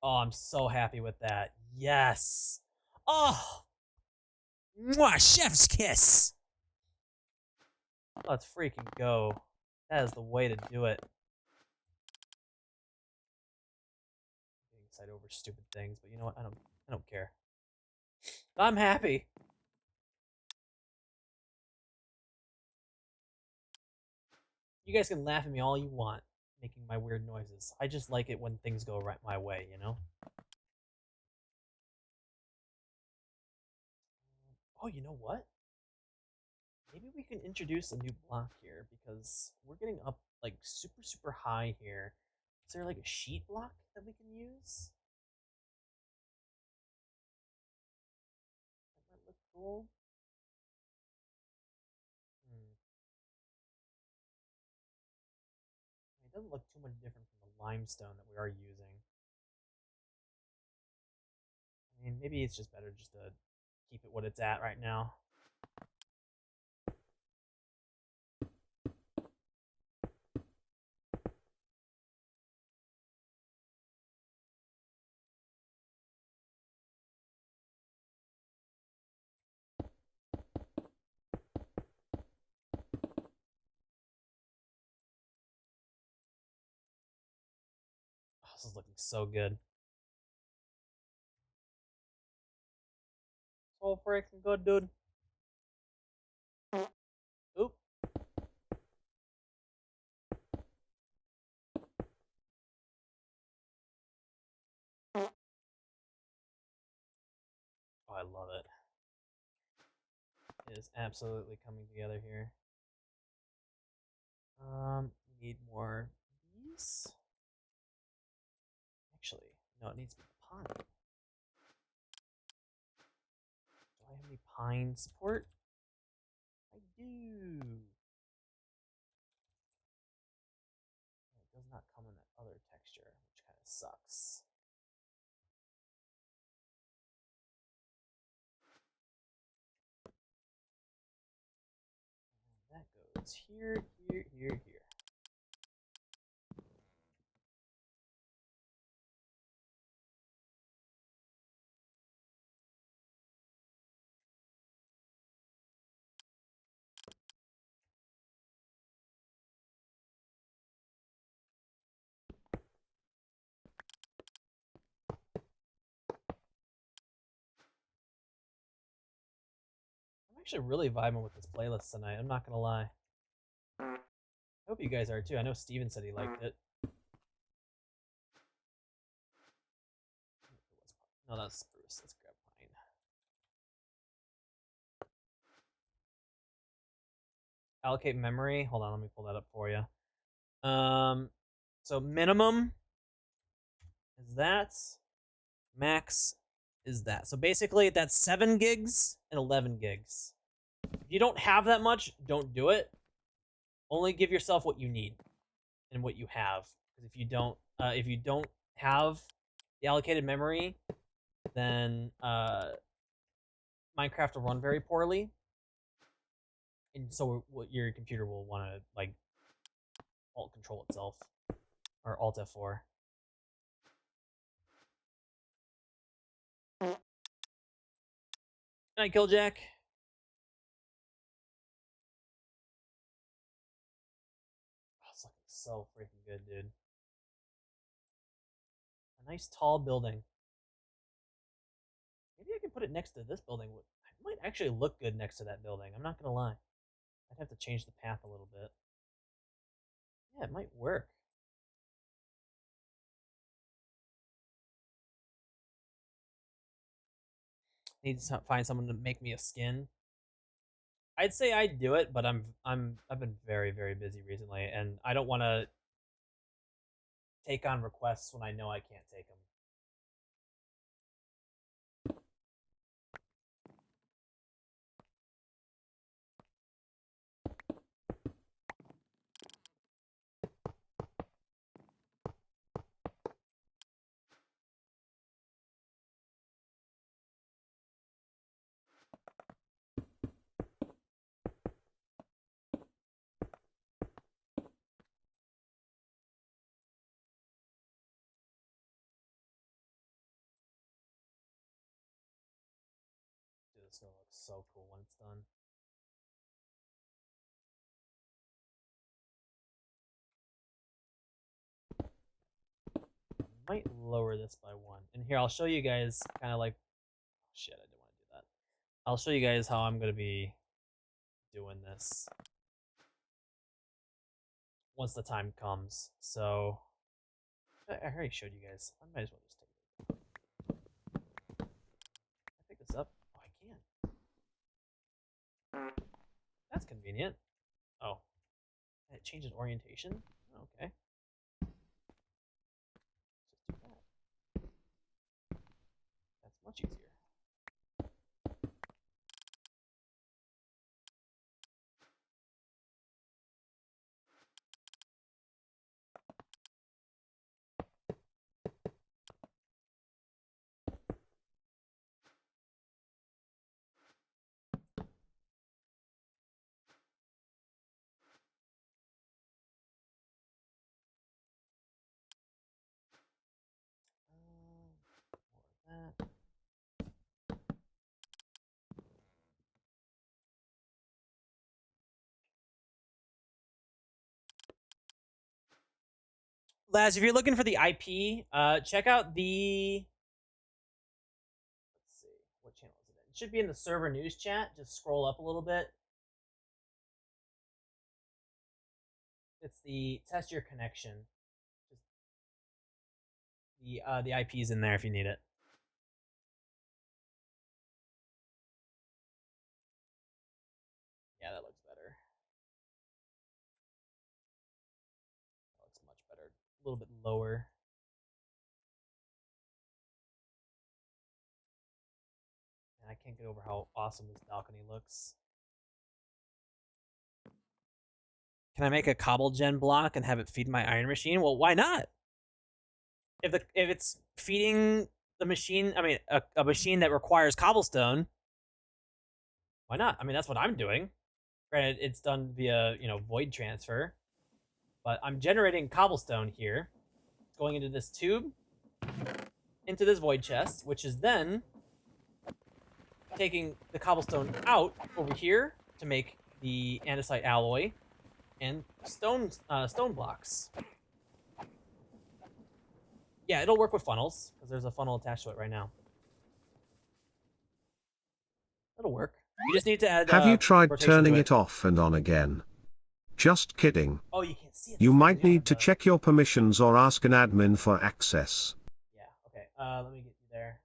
Oh, I'm so happy with that. Yes. Oh! Mwah! Chef's kiss! Let's freaking go. That is the way to do it. Getting excited over stupid things, but you know what? I don't care. I'm happy. You guys can laugh at me all you want, making my weird noises. I just like it when things go right my way, you know? Oh, you know what? Maybe we can introduce a new block here because we're getting up like super, super high here. Is there like a sheet block that we can use? That might look cool. It doesn't look too much different from the limestone that we are using. I mean, maybe it's just better just to keep it what it's at right now. Oh, this is looking so good. So freaking good, dude. Oop. Oh, I love it. It is absolutely coming together here. We need more of these. Actually, no, it needs to be pine. Do I have any pine support? I do. It does not come in that other texture, which kind of sucks. And that goes here, here, here, here. I'm actually really vibing with this playlist tonight. I'm not gonna lie. I hope you guys are too. I know Steven said he liked it. No, that's spruce. Let's grab pine. allocate memory. Hold on, let me pull that up for you. So minimum is that. Max is that. So basically, that's 7 gigs and 11 gigs. If you don't have that much, don't do it. Only give yourself what you need and what you have. Because if you don't have the allocated memory, then Minecraft will run very poorly, and so your computer will want to like alt control itself or alt F4. Good night, Killjack. Oh, it's looking so freaking good, dude. A nice tall building. Maybe I can put it next to this building. It might actually look good next to that building. I'm not gonna lie. I'd have to change the path a little bit. Yeah, it might work. Need to find someone to make me a skin. I'd say I'd do it, but I've been very, very busy recently, and I don't want to take on requests when I know I can't take them. Dude, this is gonna look so cool when it's done. I might lower this by 1. And here, I'll show you guys kind of like... Oh, shit, I didn't want to do that. I'll show you guys how I'm going to be doing this once the time comes. So, I already showed you guys. I might as well just take it. Can I pick this up? Oh, I can. That's convenient. Oh. It changes orientation? Okay. Let's just do that. That's much easier. More of that. Laz, if you're looking for the IP, check out the... Let's see, what channel is it in? It should be in the server news chat. Just scroll up a little bit. It's the test your connection. The IP is in there if you need it. Yeah, that looks better. That looks much better. A little bit lower. And I can't get over how awesome this balcony looks. Can I make a cobble gen block and have it feed my iron machine? Well, why not? If it's feeding the machine, I mean, a machine that requires cobblestone, why not? I mean, that's what I'm doing. Granted, it's done via, void transfer, but I'm generating cobblestone here. It's going into this tube, into this void chest, which is then taking the cobblestone out over here to make the andesite alloy and stone blocks. Yeah, it'll work with funnels, because there's a funnel attached to it right now. It'll work. You just need to add Have you tried turning it it off and on again? Just kidding. Oh, you can't see it. You might need to check your permissions or ask an admin for access. Yeah, okay. Let me get you there.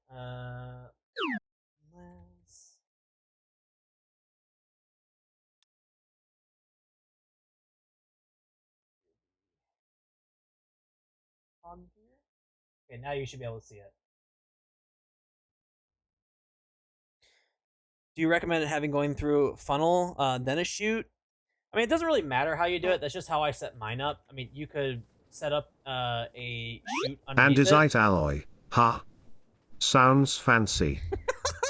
on here. Okay, now you should be able to see it. Do you recommend having going through funnel, then a chute? I mean, it doesn't really matter how you do it. That's just how I set mine up. I mean, you could set up a chute underneath it. Andesite alloy. Ha. Sounds fancy.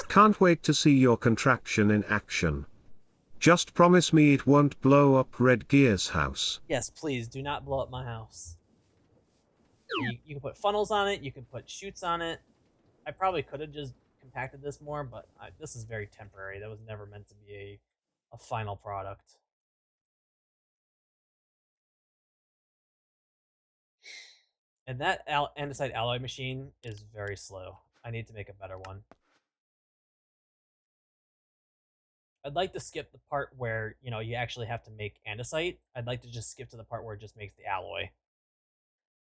Can't wait to see your contraption in action. Just promise me it won't blow up REDGEAR's house. Yes, please do not blow up my house. You can put funnels on it. You can put chutes on it. I probably could have just compacted this more, but this is very temporary. That was never meant to be a final product. And that andesite alloy machine is very slow. I need to make a better one. I'd like to skip the part where, you know, you actually have to make andesite. I'd like to just skip to the part where it just makes the alloy.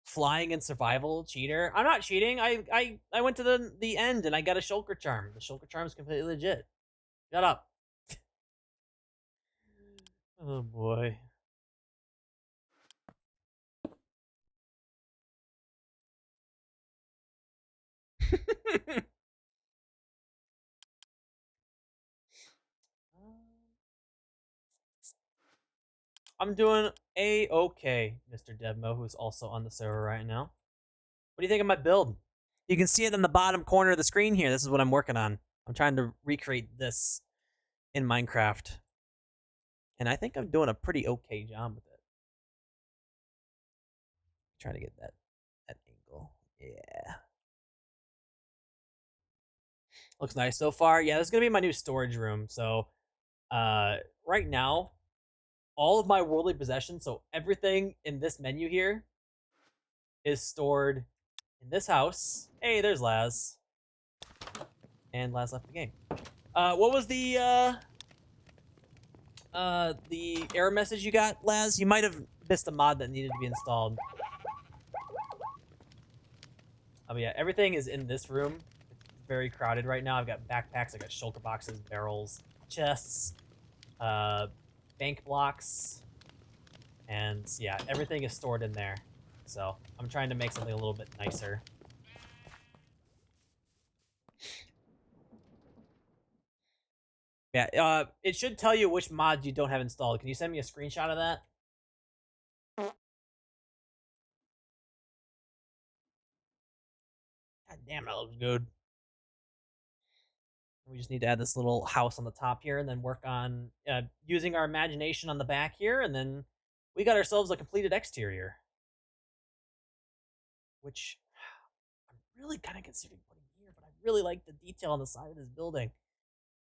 Flying in survival, cheater. I'm not cheating. I went to the end and I got a shulker charm. The shulker charm is completely legit. Shut up. Oh boy. I'm doing a-okay, Mr. Devmo, who's also on the server right now. What do you think of my build? You can see it in the bottom corner of the screen here. This is what I'm working on. I'm trying to recreate this in Minecraft. And I think I'm doing a pretty okay job with it. Trying to get that angle. Yeah. Looks nice so far. Yeah, this is going to be my new storage room. So right now, all of my worldly possessions, so everything in this menu here, is stored in this house. Hey, there's Laz. And Laz left the game. What was the error message you got, Laz? You might have missed a mod that needed to be installed. Oh yeah, everything is in this room. It's very crowded right now. I've got backpacks, I got shulker boxes, barrels, chests, bank blocks, and yeah, everything is stored in there. So I'm trying to make something a little bit nicer. Yeah, it should tell you which mods you don't have installed. Can you send me a screenshot of that? God damn, that looks good. We just need to add this little house on the top here and then work on using our imagination on the back here, and then we got ourselves a completed exterior. Which I'm really kind of considering putting here, but I really like the detail on the side of this building.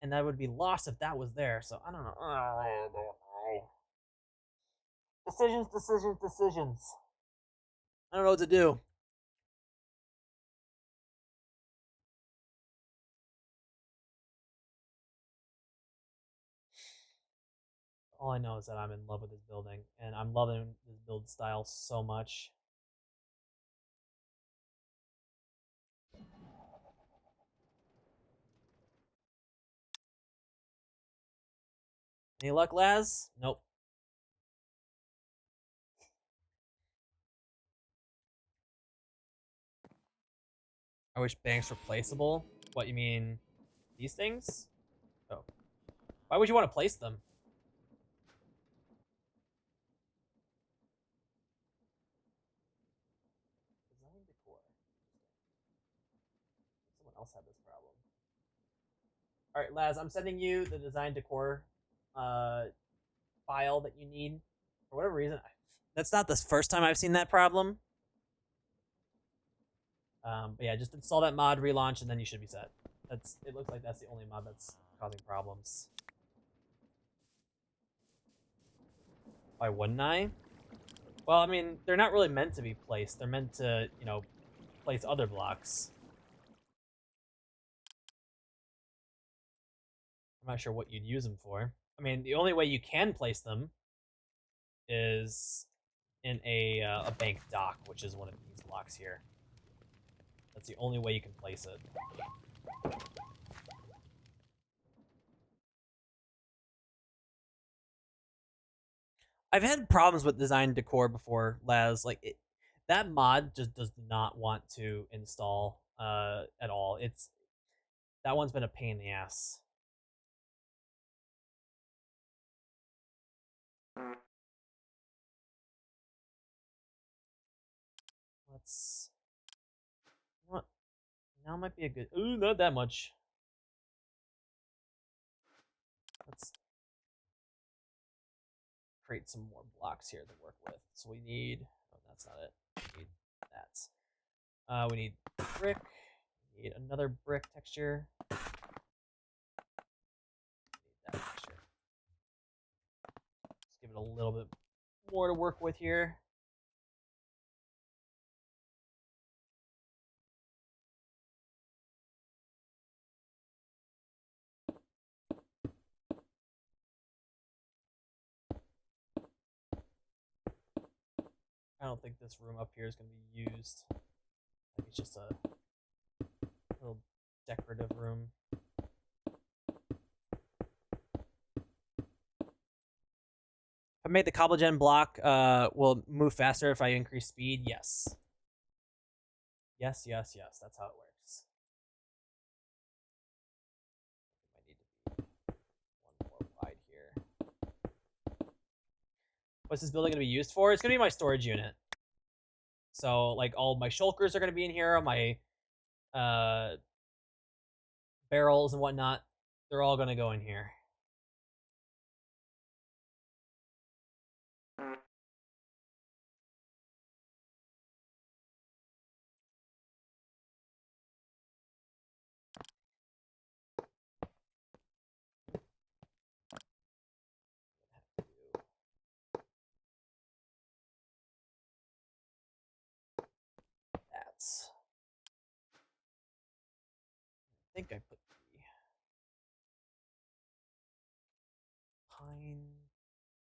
And that would be lost if that was there, so I don't know. I don't know. Decisions. I don't know what to do. All I know is that I'm in love with this building, and I'm loving this build style so much. Any luck, Laz? Nope. I wish banks were placeable. What, you mean these things? Oh. Why would you want to place them? Design decor. Someone else had this problem. Alright, Laz, I'm sending you the design decor file that you need. For whatever reason, that's not the first time I've seen that problem. But yeah, just install that mod, relaunch, and then you should be set. It looks like that's the only mod that's causing problems. Why wouldn't I? Well, I mean, they're not really meant to be placed. They're meant to, you know, place other blocks. I'm not sure what you'd use them for. I mean, the only way you can place them is in a bank dock, which is one of these blocks here. That's the only way you can place it. I've had problems with design decor before, Laz. Like, That mod just does not want to install at all. That one's been a pain in the ass. Let's. You know what? Now might be a good. Ooh, not that much. Let's create some more blocks here to work with. So we need. Oh, that's not it. We need that. We need brick. We need another brick texture. We need that texture. Just give it a little bit more to work with here. I don't think this room up here is going to be used. I think it's just a little decorative room. I made the cobblegen block will move faster if I increase speed. Yes. Yes, yes, yes. That's how it works. I might need to be one more wide here. What's this building going to be used for? It's going to be my storage unit. So, like, all my shulkers are going to be in here. My barrels and whatnot, they're all going to go in here. That's. I think I put the pine.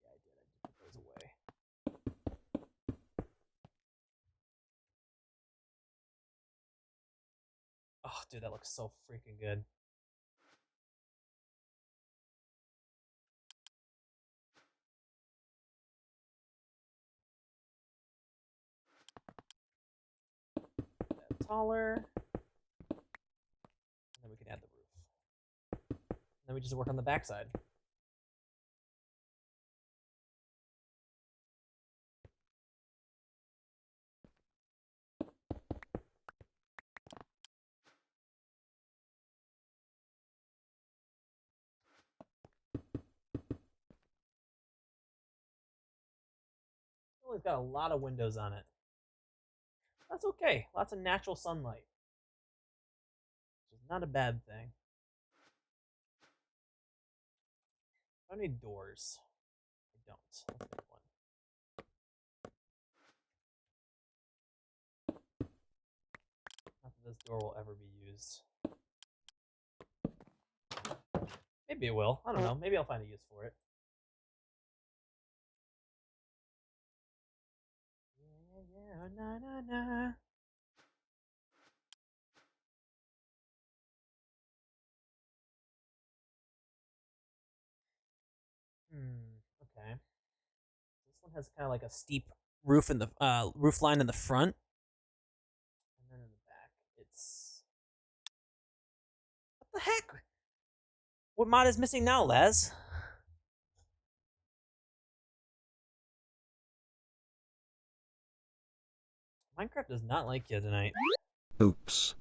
Yeah, I did. I just put those away. Oh, dude, that looks so freaking good. That taller. And then we can add the roof. And then we just work on the backside. It's got a lot of windows on it. That's okay. Lots of natural sunlight. Which is not a bad thing. I don't need doors. I don't. Let's make one. Not that this door will ever be used. Maybe it will. I don't know. Maybe I'll find a use for it. Yeah, na na na. Okay. This one has kind of like a steep roof in the roof line in the front, and then in the back, it's what the heck? What mod is missing now, Les? Minecraft does not like you tonight. Oops.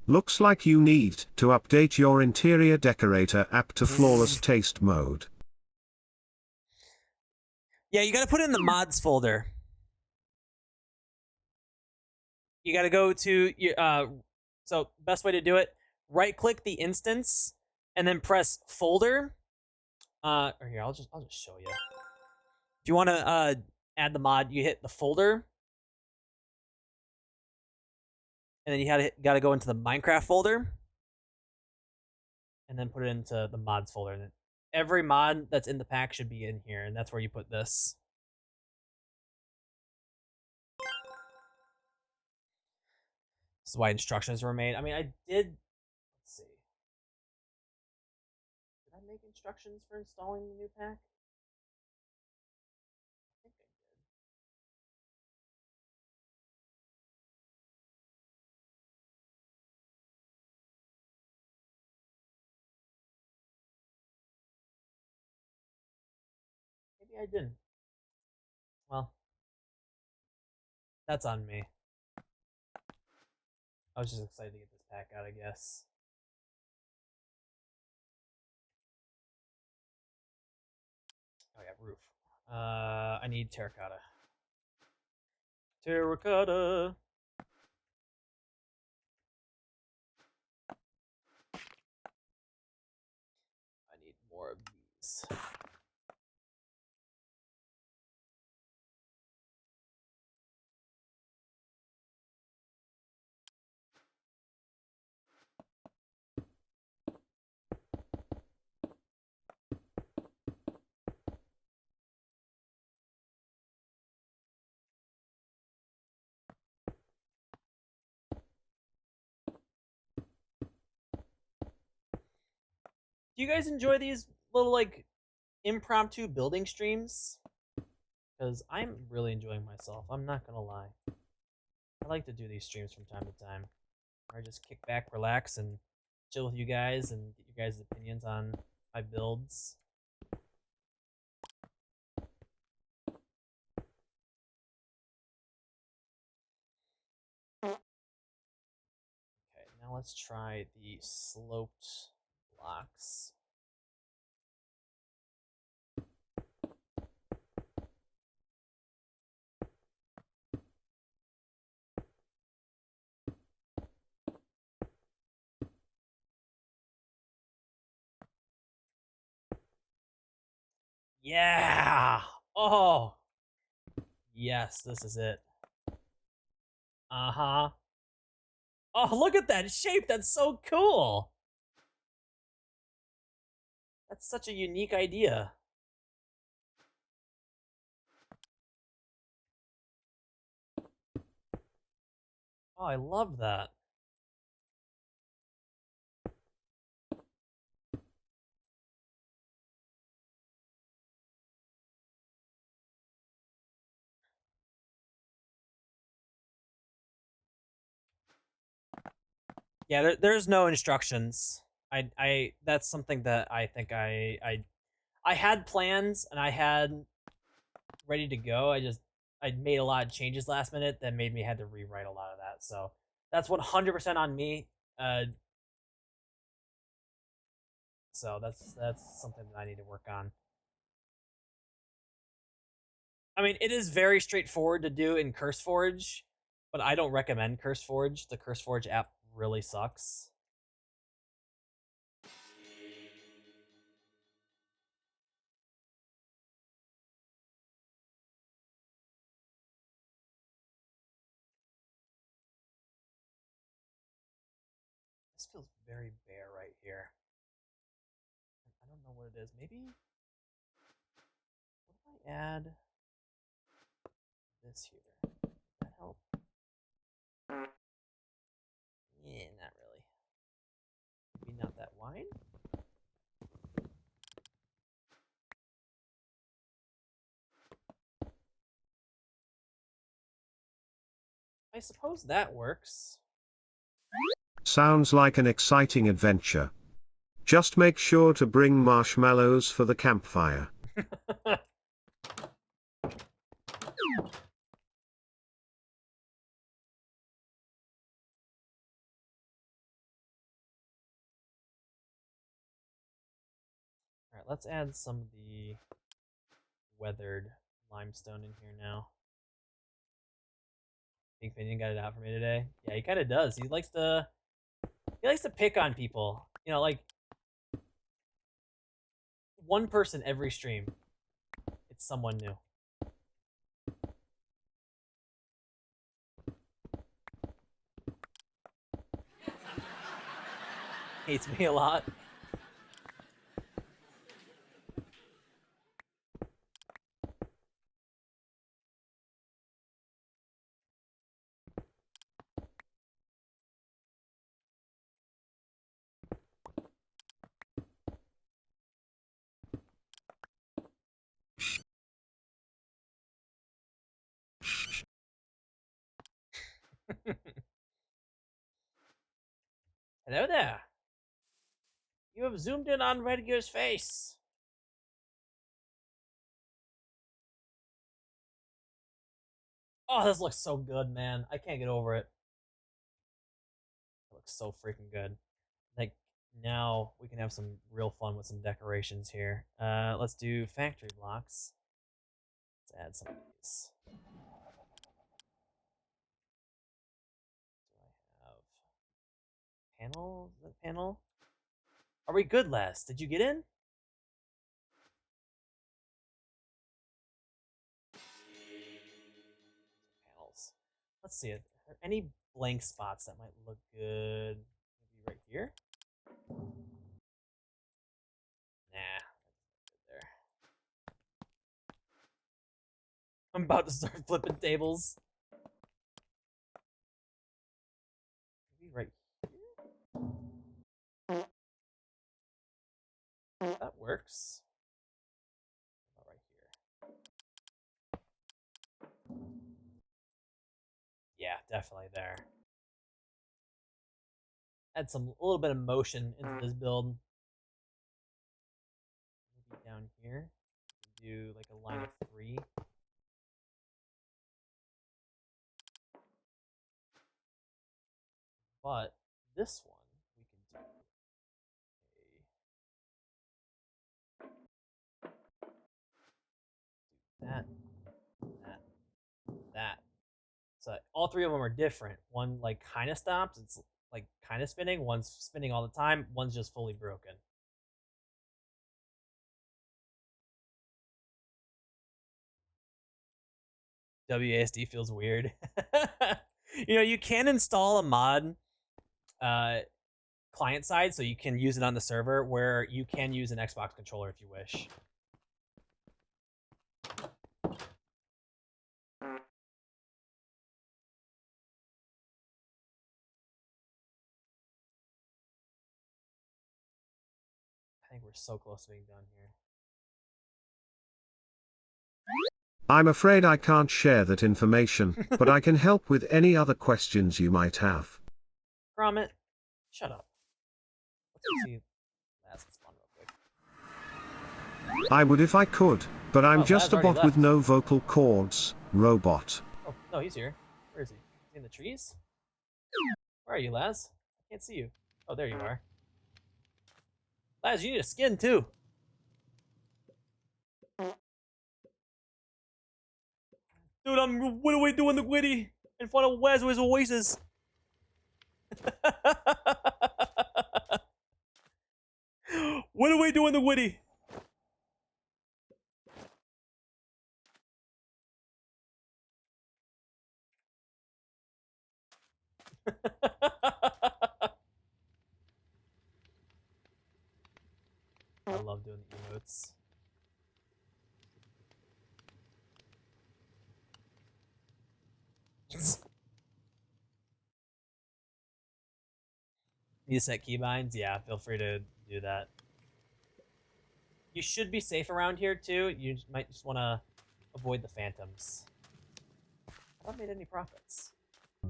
Looks like you need to update your interior decorator app to flawless taste mode. Yeah, you gotta put it in the mods folder. You gotta go to your so best way to do it, right click the instance and then press folder. Or here, I'll just show you. If you wanna add the mod, you hit the folder. And then you gotta go into the Minecraft folder. And then put it into the mods folder. And then every mod that's in the pack should be in here, and that's where you put this. This is why instructions were made. I mean, I did. Let's see. Did I make instructions for installing the new pack? I think I did. Maybe I didn't. Well, that's on me. I was just excited to get this pack out, I guess. Oh yeah, roof. I need terracotta. Terracotta. I need more of these. Do you guys enjoy these little like impromptu building streams? Because I'm really enjoying myself. I'm not gonna lie. I like to do these streams from time to time. Or just kick back, relax, and chill with you guys and get you guys' opinions on my builds. Okay, now let's try the sloped blocks. Yeah! Oh! Yes, this is it. Uh-huh. Oh, look at that shape! That's so cool! That's such a unique idea. Oh, I love that. Yeah, there's no instructions. I that's something that I think I had plans and I had ready to go. I made a lot of changes last minute that made me had to rewrite a lot of that. So that's 100% on me. Uh, so that's something that I need to work on. I mean, it is very straightforward to do in CurseForge, but I don't recommend CurseForge. The CurseForge app really sucks. This feels very bare right here. I don't know what it is. Maybe what if I add this here? Does that help? Yeah, not really. Maybe not that wide. I suppose that works. Sounds like an exciting adventure. Just make sure to bring marshmallows for the campfire. Alright, let's add some of the weathered limestone in here now. Pink Pinion got it out for me today. Yeah, he kind of does. He likes to pick on people. You know, like one person every stream. It's someone new. Hates me a lot. Hello there. You have zoomed in on REDGEAR's face. Oh, this looks so good, man. I can't get over it. It looks so freaking good. Like, now we can have some real fun with some decorations here. Let's do factory blocks. Let's add some of these. Do I have panel? Is that panel? Are we good, Les? Did you get in? Panels. Let's see. Are there any blank spots that might look good? Maybe right here? Nah, there. I'm about to start flipping tables. Maybe right here? That works. How about right here? Yeah, definitely there. Add a little bit of motion into this build. Maybe down here, do like a line of 3. But this one, we can do that, that, that. So all 3 of them are different. One like kind of stops. It's like kind of spinning. One's spinning all the time. One's just fully broken. WASD feels weird. You know, you can install a mod client side, so you can use it on the server where you can use an Xbox controller if you wish. I think we're so close to being done here. I'm afraid I can't share that information, but I can help with any other questions you might have. Gromit, shut up. Let's go see Laz spawn real quick. I would if I could, but I'm Oh, just Laz a already bot with left. no vocal cords, robot. Oh, no, he's here. Where is he? Is he in the trees? Where are you, Laz? I can't see you. Oh, there you are. Laz, you need a skin, too. Dude, what are we doing the witty in front of Waz's Oasis? What are we doing the witty? I love doing the emotes. Need to set keybinds? Yeah, feel free to do that. You should be safe around here too. You might just want to avoid the phantoms. I haven't made any profits. I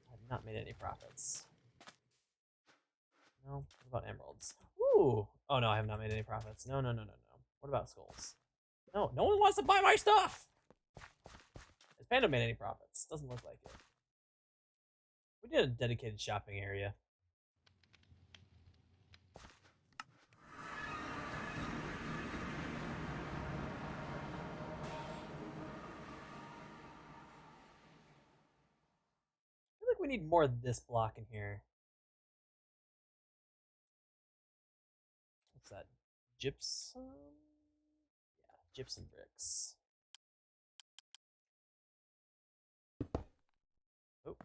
have not made any profits. No. What about emeralds? Ooh. Oh no, I have not made any profits. No, no, no, no, no. What about skulls? No, no one wants to buy my stuff. Has Panda made any profits? Doesn't look like it. We did a dedicated shopping area. I feel like we need more of this block in here. What's that? Gypsum? Yeah, gypsum bricks. Oh.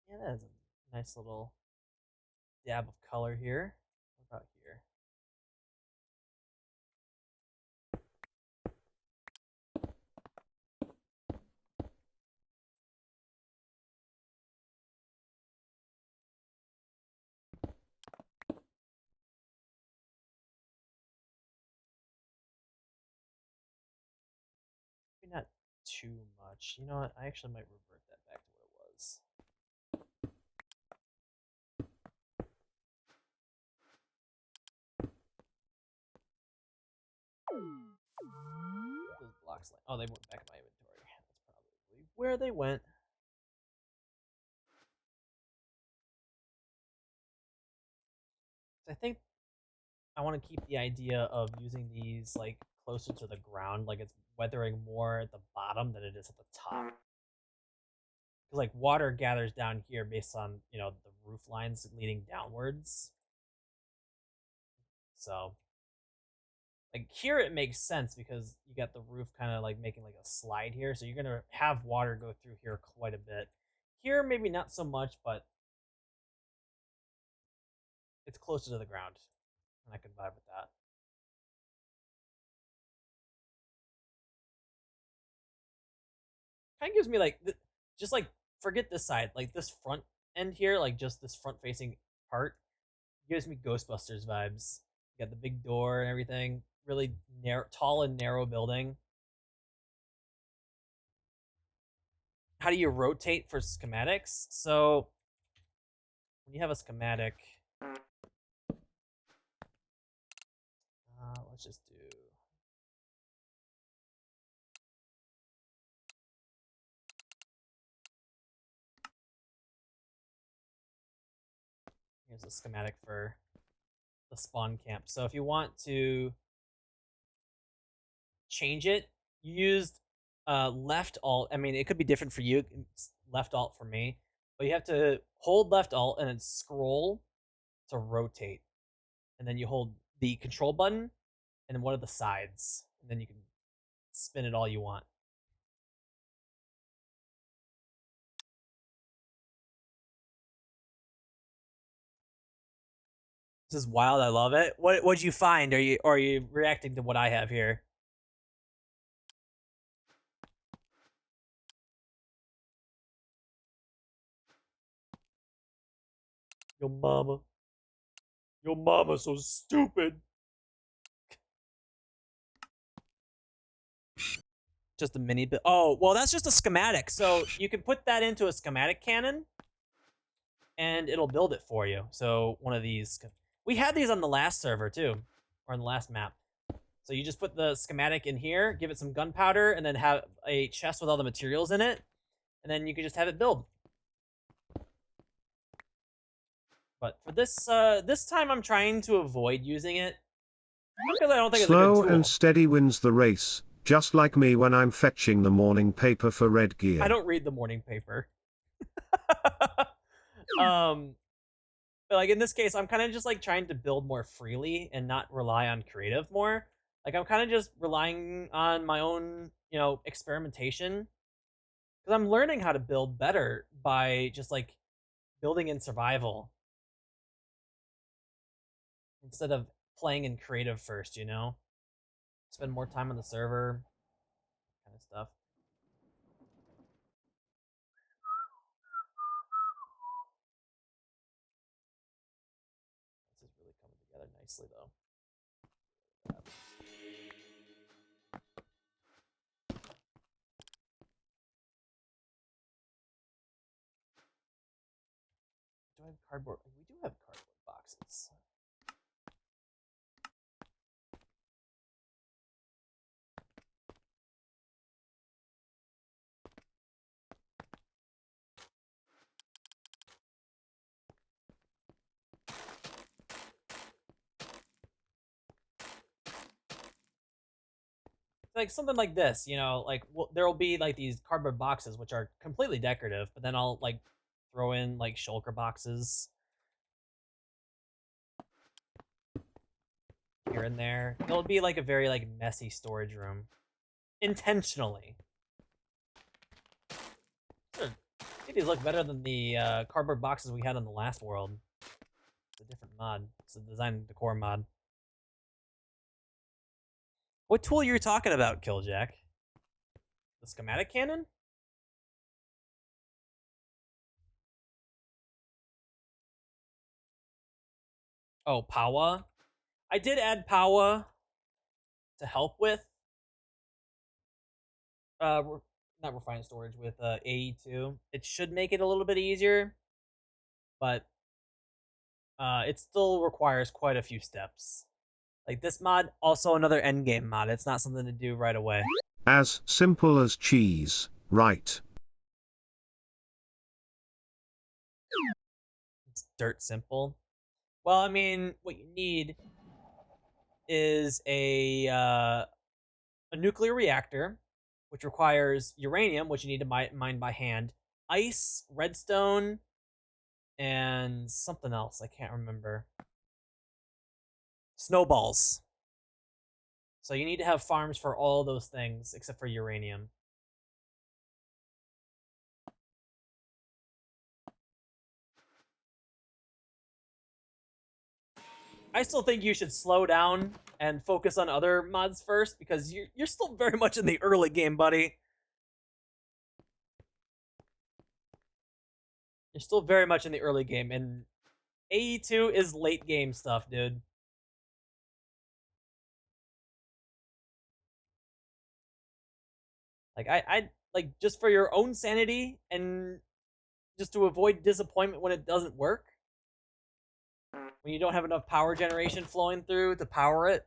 Yeah, that is a nice little dab of color here. What about here? Maybe not too much. You know what? I actually might revert that back to what it was. box. Oh, they went back in my inventory. That's probably where they went. I think I want to keep the idea of using these like closer to the ground, like it's weathering more at the bottom than it is at the top. Because like water gathers down here based on the roof lines leading downwards. So like here it makes sense because you got the roof kind of like making like a slide here, so you're gonna have water go through here quite a bit. Here maybe not so much, but it's closer to the ground, and I can vibe with that. Kind of gives me like just like forget this side, like this front end here, like just this front facing part gives me Ghostbusters vibes. You got the big door and everything, really narrow, tall and narrow building. How do you rotate for schematics? So when you have a schematic, let's just do. Here's a schematic for the spawn camp. So if you want to change it, you used left alt. I mean, it could be different for you. It's left alt for me, but you have to hold left alt and then scroll to rotate, and then you hold the control button and then one of the sides, and then you can spin it all you want. This is wild. I love it. What'd you find? Are you reacting to what I have here? Your mama. Your mama's so stupid. Just a mini bit. Oh, well, that's just a schematic. So you can put that into a schematic cannon, and it'll build it for you. So one of these. We had these on the last server, too. Or on the last map. So you just put the schematic in here, give it some gunpowder, and then have a chest with all the materials in it. And then you can just have it build. But for this time, I'm trying to avoid using it. Because I don't think it's a good Slow tool. and steady wins the race, just like me when I'm fetching the morning paper for REDGEAR. I don't read the morning paper. But like in this case, I'm kind of just like trying to build more freely and not rely on creative more. Like I'm kind of just relying on my own, experimentation. Because I'm learning how to build better by just like building in survival instead of playing in creative first, Spend more time on the server, kind of stuff. This is really coming together nicely, though. Do I have cardboard? We do have cardboard boxes. Like something like this, like there will be like these cardboard boxes which are completely decorative, but then I'll like throw in like shulker boxes here and there. It'll be like a very like messy storage room, intentionally. Sure. These look better than the cardboard boxes we had on the last world. It's a different mod. It's a design decor mod. What tool are you talking about, Killjack? The schematic cannon? Oh, Powa. I did add Powa to help with not refined storage, with AE2. It should make it a little bit easier, but it still requires quite a few steps. Like this mod, also another endgame mod. It's not something to do right away. As simple as cheese, right? It's dirt simple. Well, I mean, what you need is a nuclear reactor, which requires uranium, which you need to mine by hand, ice, redstone, and something else. I can't remember. Snowballs. So you need to have farms for all those things except for uranium. I still think you should slow down and focus on other mods first because you're still very much in the early game, buddy. You're still very much in the early game, and AE2 is late game stuff, dude. Like I like just for your own sanity and just to avoid disappointment when it doesn't work, when you don't have enough power generation flowing through to power it,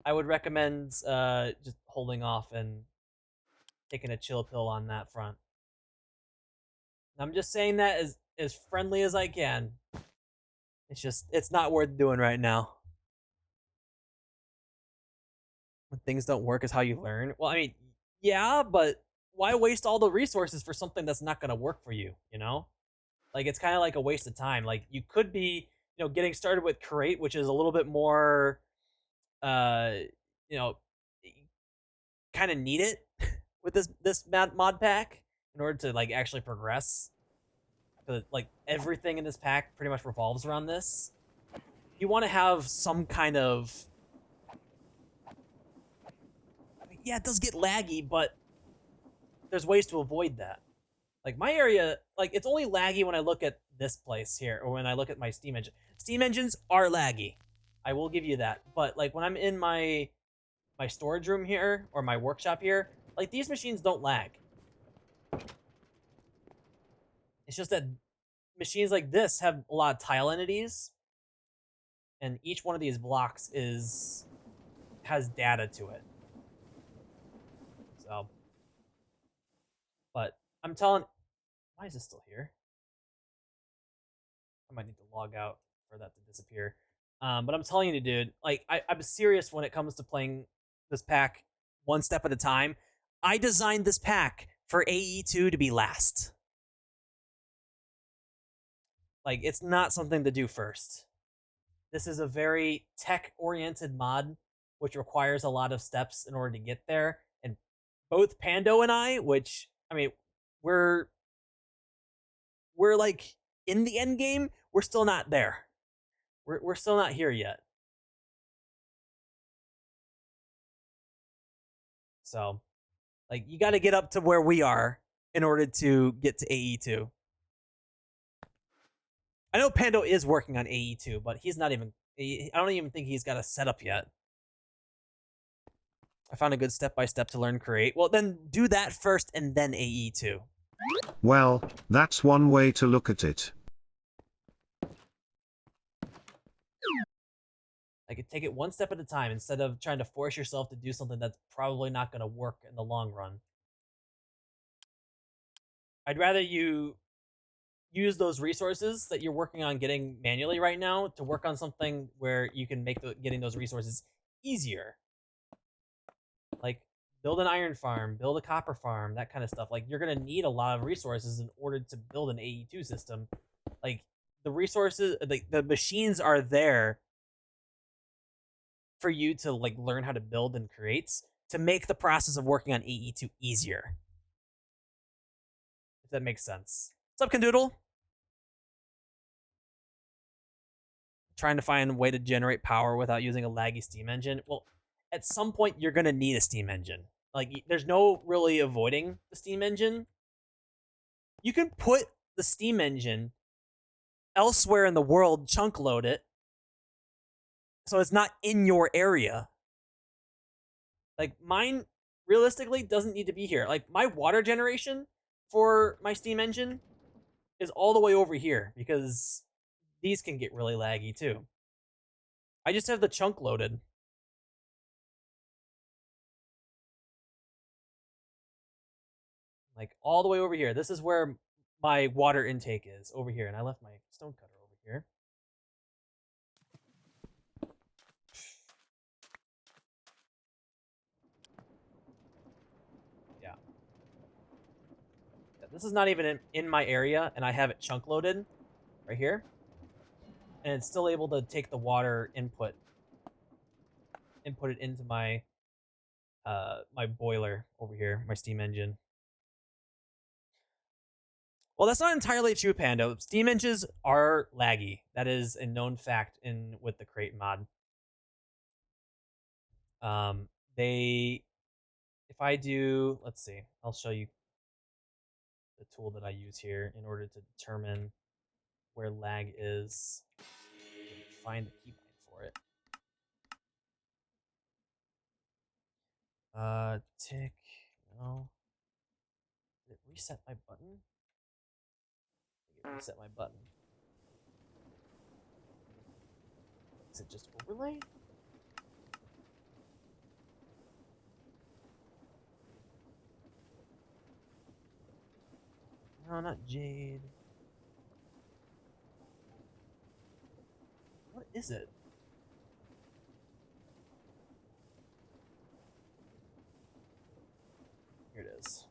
I would recommend just holding off and taking a chill pill on that front. I'm just saying that as friendly as I can. It's not worth doing right now. When things don't work is how you learn. Well, I mean, yeah, but why waste all the resources for something that's not going to work for you, you know? Like it's kind of like a waste of time. Like you could be, getting started with create, which is a little bit more uh, you know, kind of need it with this mod pack in order to like actually progress. But like everything in this pack pretty much revolves around this. You want to have some kind of, I mean, yeah, it does get laggy, but there's ways to avoid that. Like my area, like it's only laggy when I look at this place here, or when I look at my Steam engine. Steam engines are laggy. I will give you that. But like when I'm in my storage room here or my workshop here, like these machines don't lag. It's just that machines like this have a lot of tile entities, and each one of these blocks has data to it. So, but I'm telling, why is this still here? I might need to log out for that to disappear. But I'm telling you, dude, like I'm serious when it comes to playing this pack one step at a time. I designed this pack for AE2 to be last. Like it's not something to do first. This is a very tech-oriented mod, which requires a lot of steps in order to get there. And both Pando and I, which I mean, we're like in the end game, we're still not there. We're still not here yet. So, like, you got to get up to where we are in order to get to AE2. I know Pando is working on AE2, but he's not even. I don't even think he's got a setup yet. I found a good step-by-step to learn create. Well, then do that first and then AE2. Well, that's one way to look at it. Like, take it one step at a time instead of trying to force yourself to do something that's probably not going to work in the long run. I'd rather you use those resources that you're working on getting manually right now to work on something where you can make getting those resources easier. Like, build an iron farm, build a copper farm, that kind of stuff. Like, you're going to need a lot of resources in order to build an AE2 system. Like, the resources, like, the machines are there for you to like learn how to build and create to make the process of working on AE2 easier. If that makes sense. What's up, Kandoodle? Trying to find a way to generate power without using a laggy Steam engine. Well, at some point you're gonna need a Steam engine. Like, there's no really avoiding the Steam engine. You can put the Steam engine elsewhere in the world, chunk load it, so it's not in your area. Like, mine realistically doesn't need to be here. Like, my water generation for my Steam engine is all the way over here because these can get really laggy too. I just have the chunk loaded. Like all the way over here. This is where my water intake is, over here. And I left my stone cutter over here. Yeah. This is not even in my area, and I have it chunk loaded right here. And it's still able to take the water input it into my my boiler over here, my steam engine. Well, that's not entirely true, Pando. Steam engines are laggy. That is a known fact with the crate mod. If I do, let's see, I'll show you the tool that I use here in order to determine where lag is. Find the keybind for it. Tick. No. Did it reset my button? I think it reset my button. Is it just overlay? No, not Jade. What is it? Here it is.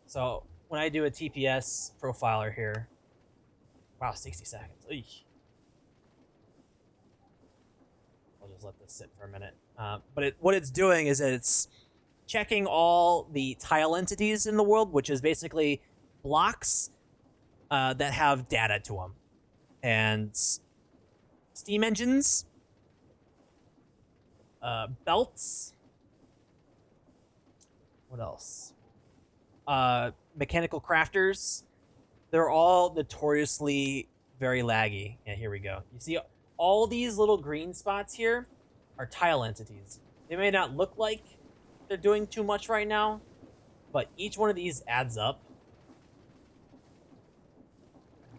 So when I do a TPS profiler here, wow, 60 seconds. Eesh. I'll just let this sit for a minute. But what it's doing is it's checking all the tile entities in the world, which is basically blocks that have data to them. And steam engines, belts, what else? Mechanical crafters. They're all notoriously very laggy. Yeah, here we go. You see all these little green spots here are tile entities. They may not look like they're doing too much right now, but each one of these adds up.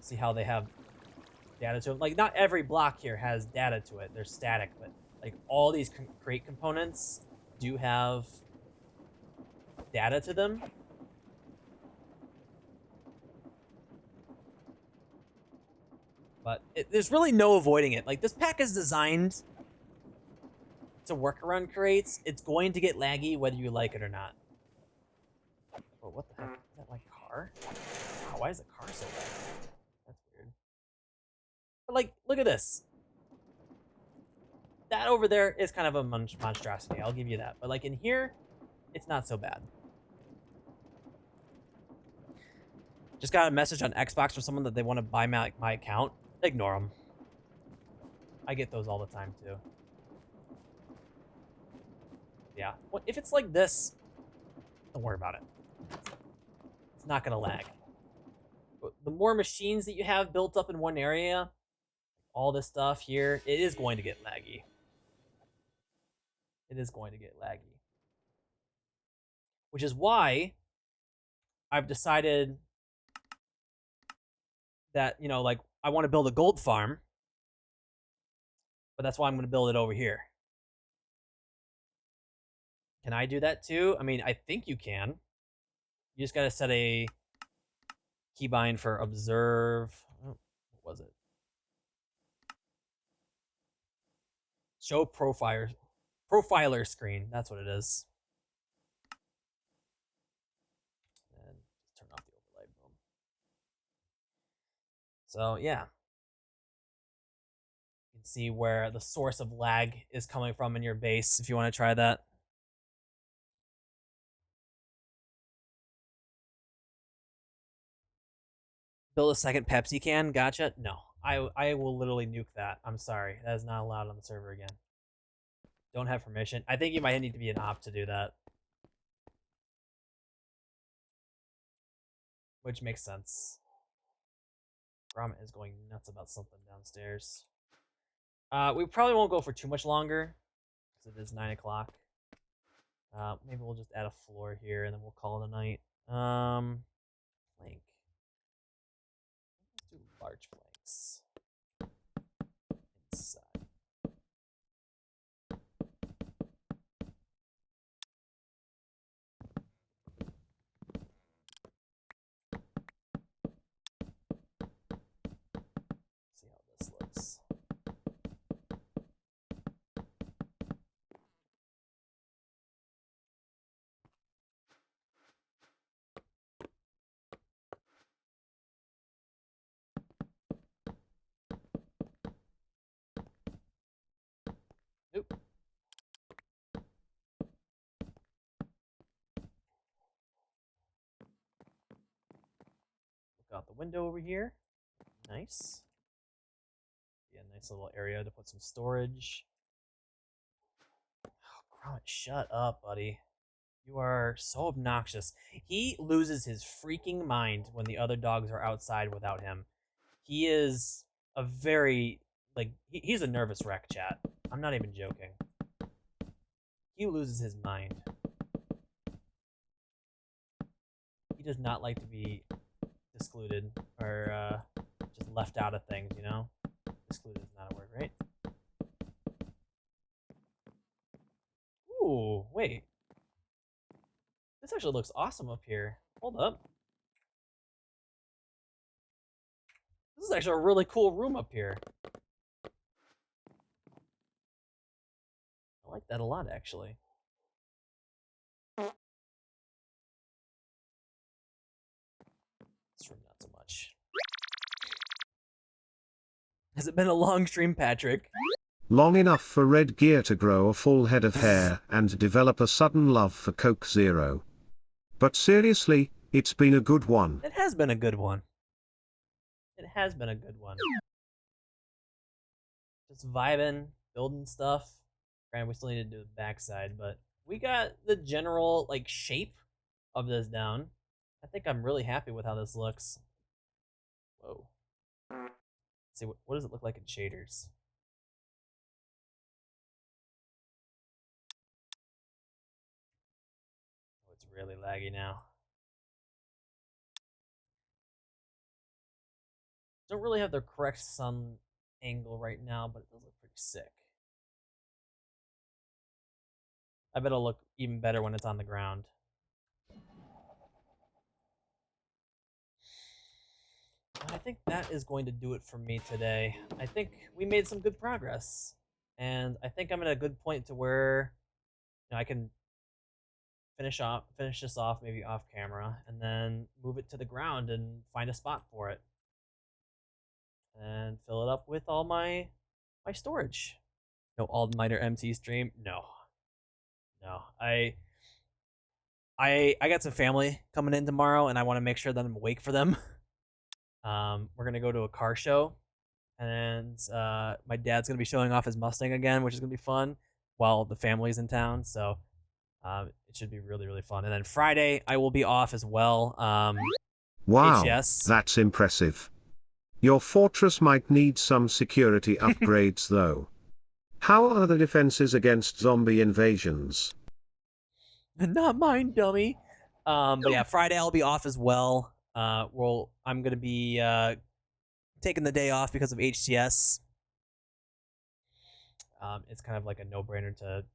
See how they have data to them? Like, not every block here has data to it. They're static, but like all these crate components do have data to them. But there's really no avoiding it. Like, this pack is designed to work around crates. It's going to get laggy whether you like it or not. Oh, what the heck? Is that my car? Wow, why is the car so laggy? That's weird. But, like, look at this. That over there is kind of a monstrosity. I'll give you that. But, like, in here, it's not so bad. Just got a message on Xbox from someone that they want to buy my account. Ignore them. I get those all the time, too. Yeah. Well, if it's like this, don't worry about it. It's not going to lag. But the more machines that you have built up in one area, all this stuff here, it is going to get laggy. It is going to get laggy. Which is why I've decided that, you know, like, I want to build a gold farm. But that's why I'm going to build it over here. Can I do that too? I mean, I think you can. You just got to set a keybind for observe. Oh, what was it? Show profiler screen. That's what it is. And just turn off the overlay. Boom. So yeah, you can see where the source of lag is coming from in your base if you want to try that. Build a second Pepsi can? Gotcha. No, I will literally nuke that. I'm sorry. That is not allowed on the server again. Don't have permission. I think you might need to be an op to do that. Which makes sense. Gromit is going nuts about something downstairs. We probably won't go for too much longer, because it is 9 o'clock. Maybe we'll just add a floor here, and then we'll call it a night. Plank. Let's do large planks. Inside. window over here. Nice. Yeah, nice little area to put some storage. Oh, Gromit, shut up, buddy. You are so obnoxious. He loses his freaking mind when the other dogs are outside without him. He is a very, like, he's a nervous wreck, chat. I'm not even joking. He loses his mind. He does not like to be excluded or just left out of things, you know? Excluded is not a word, right? Ooh, wait. This actually looks awesome up here. Hold up. This is actually a really cool room up here. I like that a lot, actually. This room, not so much. Has it been a long stream, Patrick? Long enough for REDGEAR to grow a full head of hair and develop a sudden love for Coke Zero. But seriously, it's been a good one. It has been a good one. It has been a good one. Just vibing, building stuff. Granted, we still need to do the backside, but we got the general like shape of this down. I think I'm really happy with how this looks. Whoa. Let's see, what does it look like in shaders? Oh, it's really laggy now. Don't really have the correct sun angle right now, but it does look pretty sick. I bet it'll look even better when it's on the ground. I think that is going to do it for me today. I think we made some good progress. And I think I'm at a good point to where I can finish this off maybe off camera, and then move it to the ground and find a spot for it. And fill it up with all my storage. No all-nighter MT stream? No. No. I got some family coming in tomorrow, and I want to make sure that I'm awake for them. We're gonna go to a car show, and my dad's gonna be showing off his Mustang again, which is gonna be fun while the family's in town. So it should be really, really fun. And then Friday I will be off as well. Wow, HGS. That's impressive. Your fortress might need some security upgrades though. How are the defenses against zombie invasions? Not mine, dummy. But yeah, Friday I'll be off as well. I'm gonna be taking the day off because of HCS. It's kind of like a no-brainer to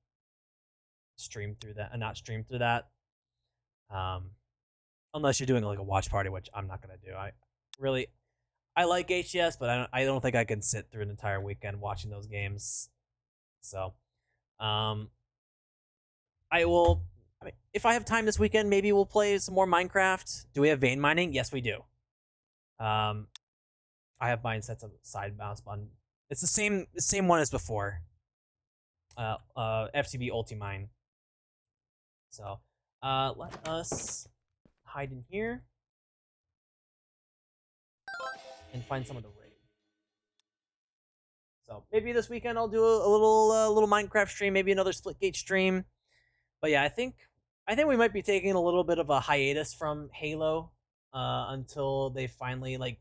stream through that, and not stream through that. Unless you're doing like a watch party, which I'm not gonna do. I like HCS, but I don't think I can sit through an entire weekend watching those games. So, I will. I mean, if I have time this weekend, maybe we'll play some more Minecraft. Do we have vein mining? Yes, we do. I have mine set to side mouse button. It's the same one as before. FTB Ultimine. So, let us hide in here and find some of the raid. So maybe this weekend I'll do a little Minecraft stream, maybe another Splitgate stream. But yeah, I think we might be taking a little bit of a hiatus from Halo until they finally like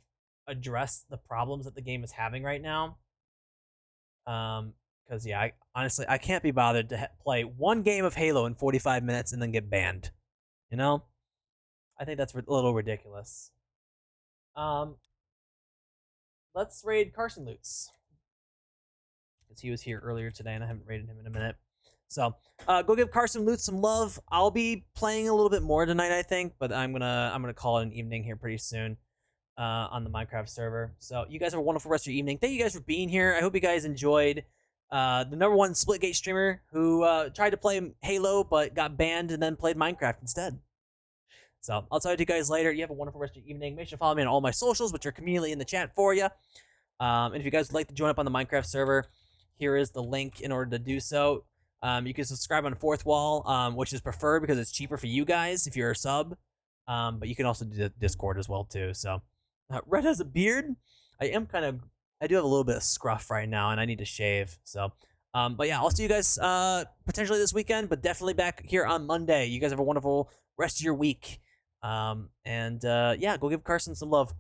address the problems that the game is having right now. Because yeah, honestly I can't be bothered to play one game of Halo in 45 minutes and then get banned. You know, I think that's a little ridiculous. Let's raid Carson Lutz, because he was here earlier today and I haven't raided him in a minute. So go give Carson Lutz some love. I'll be playing a little bit more tonight, I think, but I'm gonna call it an evening here pretty soon on the Minecraft server. So you guys have a wonderful rest of your evening. Thank you guys for being here. I hope you guys enjoyed the #1 Splitgate streamer who tried to play Halo but got banned and then played Minecraft instead. So I'll talk to you guys later. You have a wonderful rest of your evening. Make sure to follow me on all my socials, which are conveniently in the chat for you. And if you guys would like to join up on the Minecraft server, here is the link in order to do so. You can subscribe on Fourth Wall, which is preferred because it's cheaper for you guys if you're a sub. But you can also do the Discord as well too. So Red has a beard. I am kind of. I do have a little bit of scruff right now, and I need to shave. So, but yeah, I'll see you guys potentially this weekend, but definitely back here on Monday. You guys have a wonderful rest of your week. And yeah, go give Carson some love.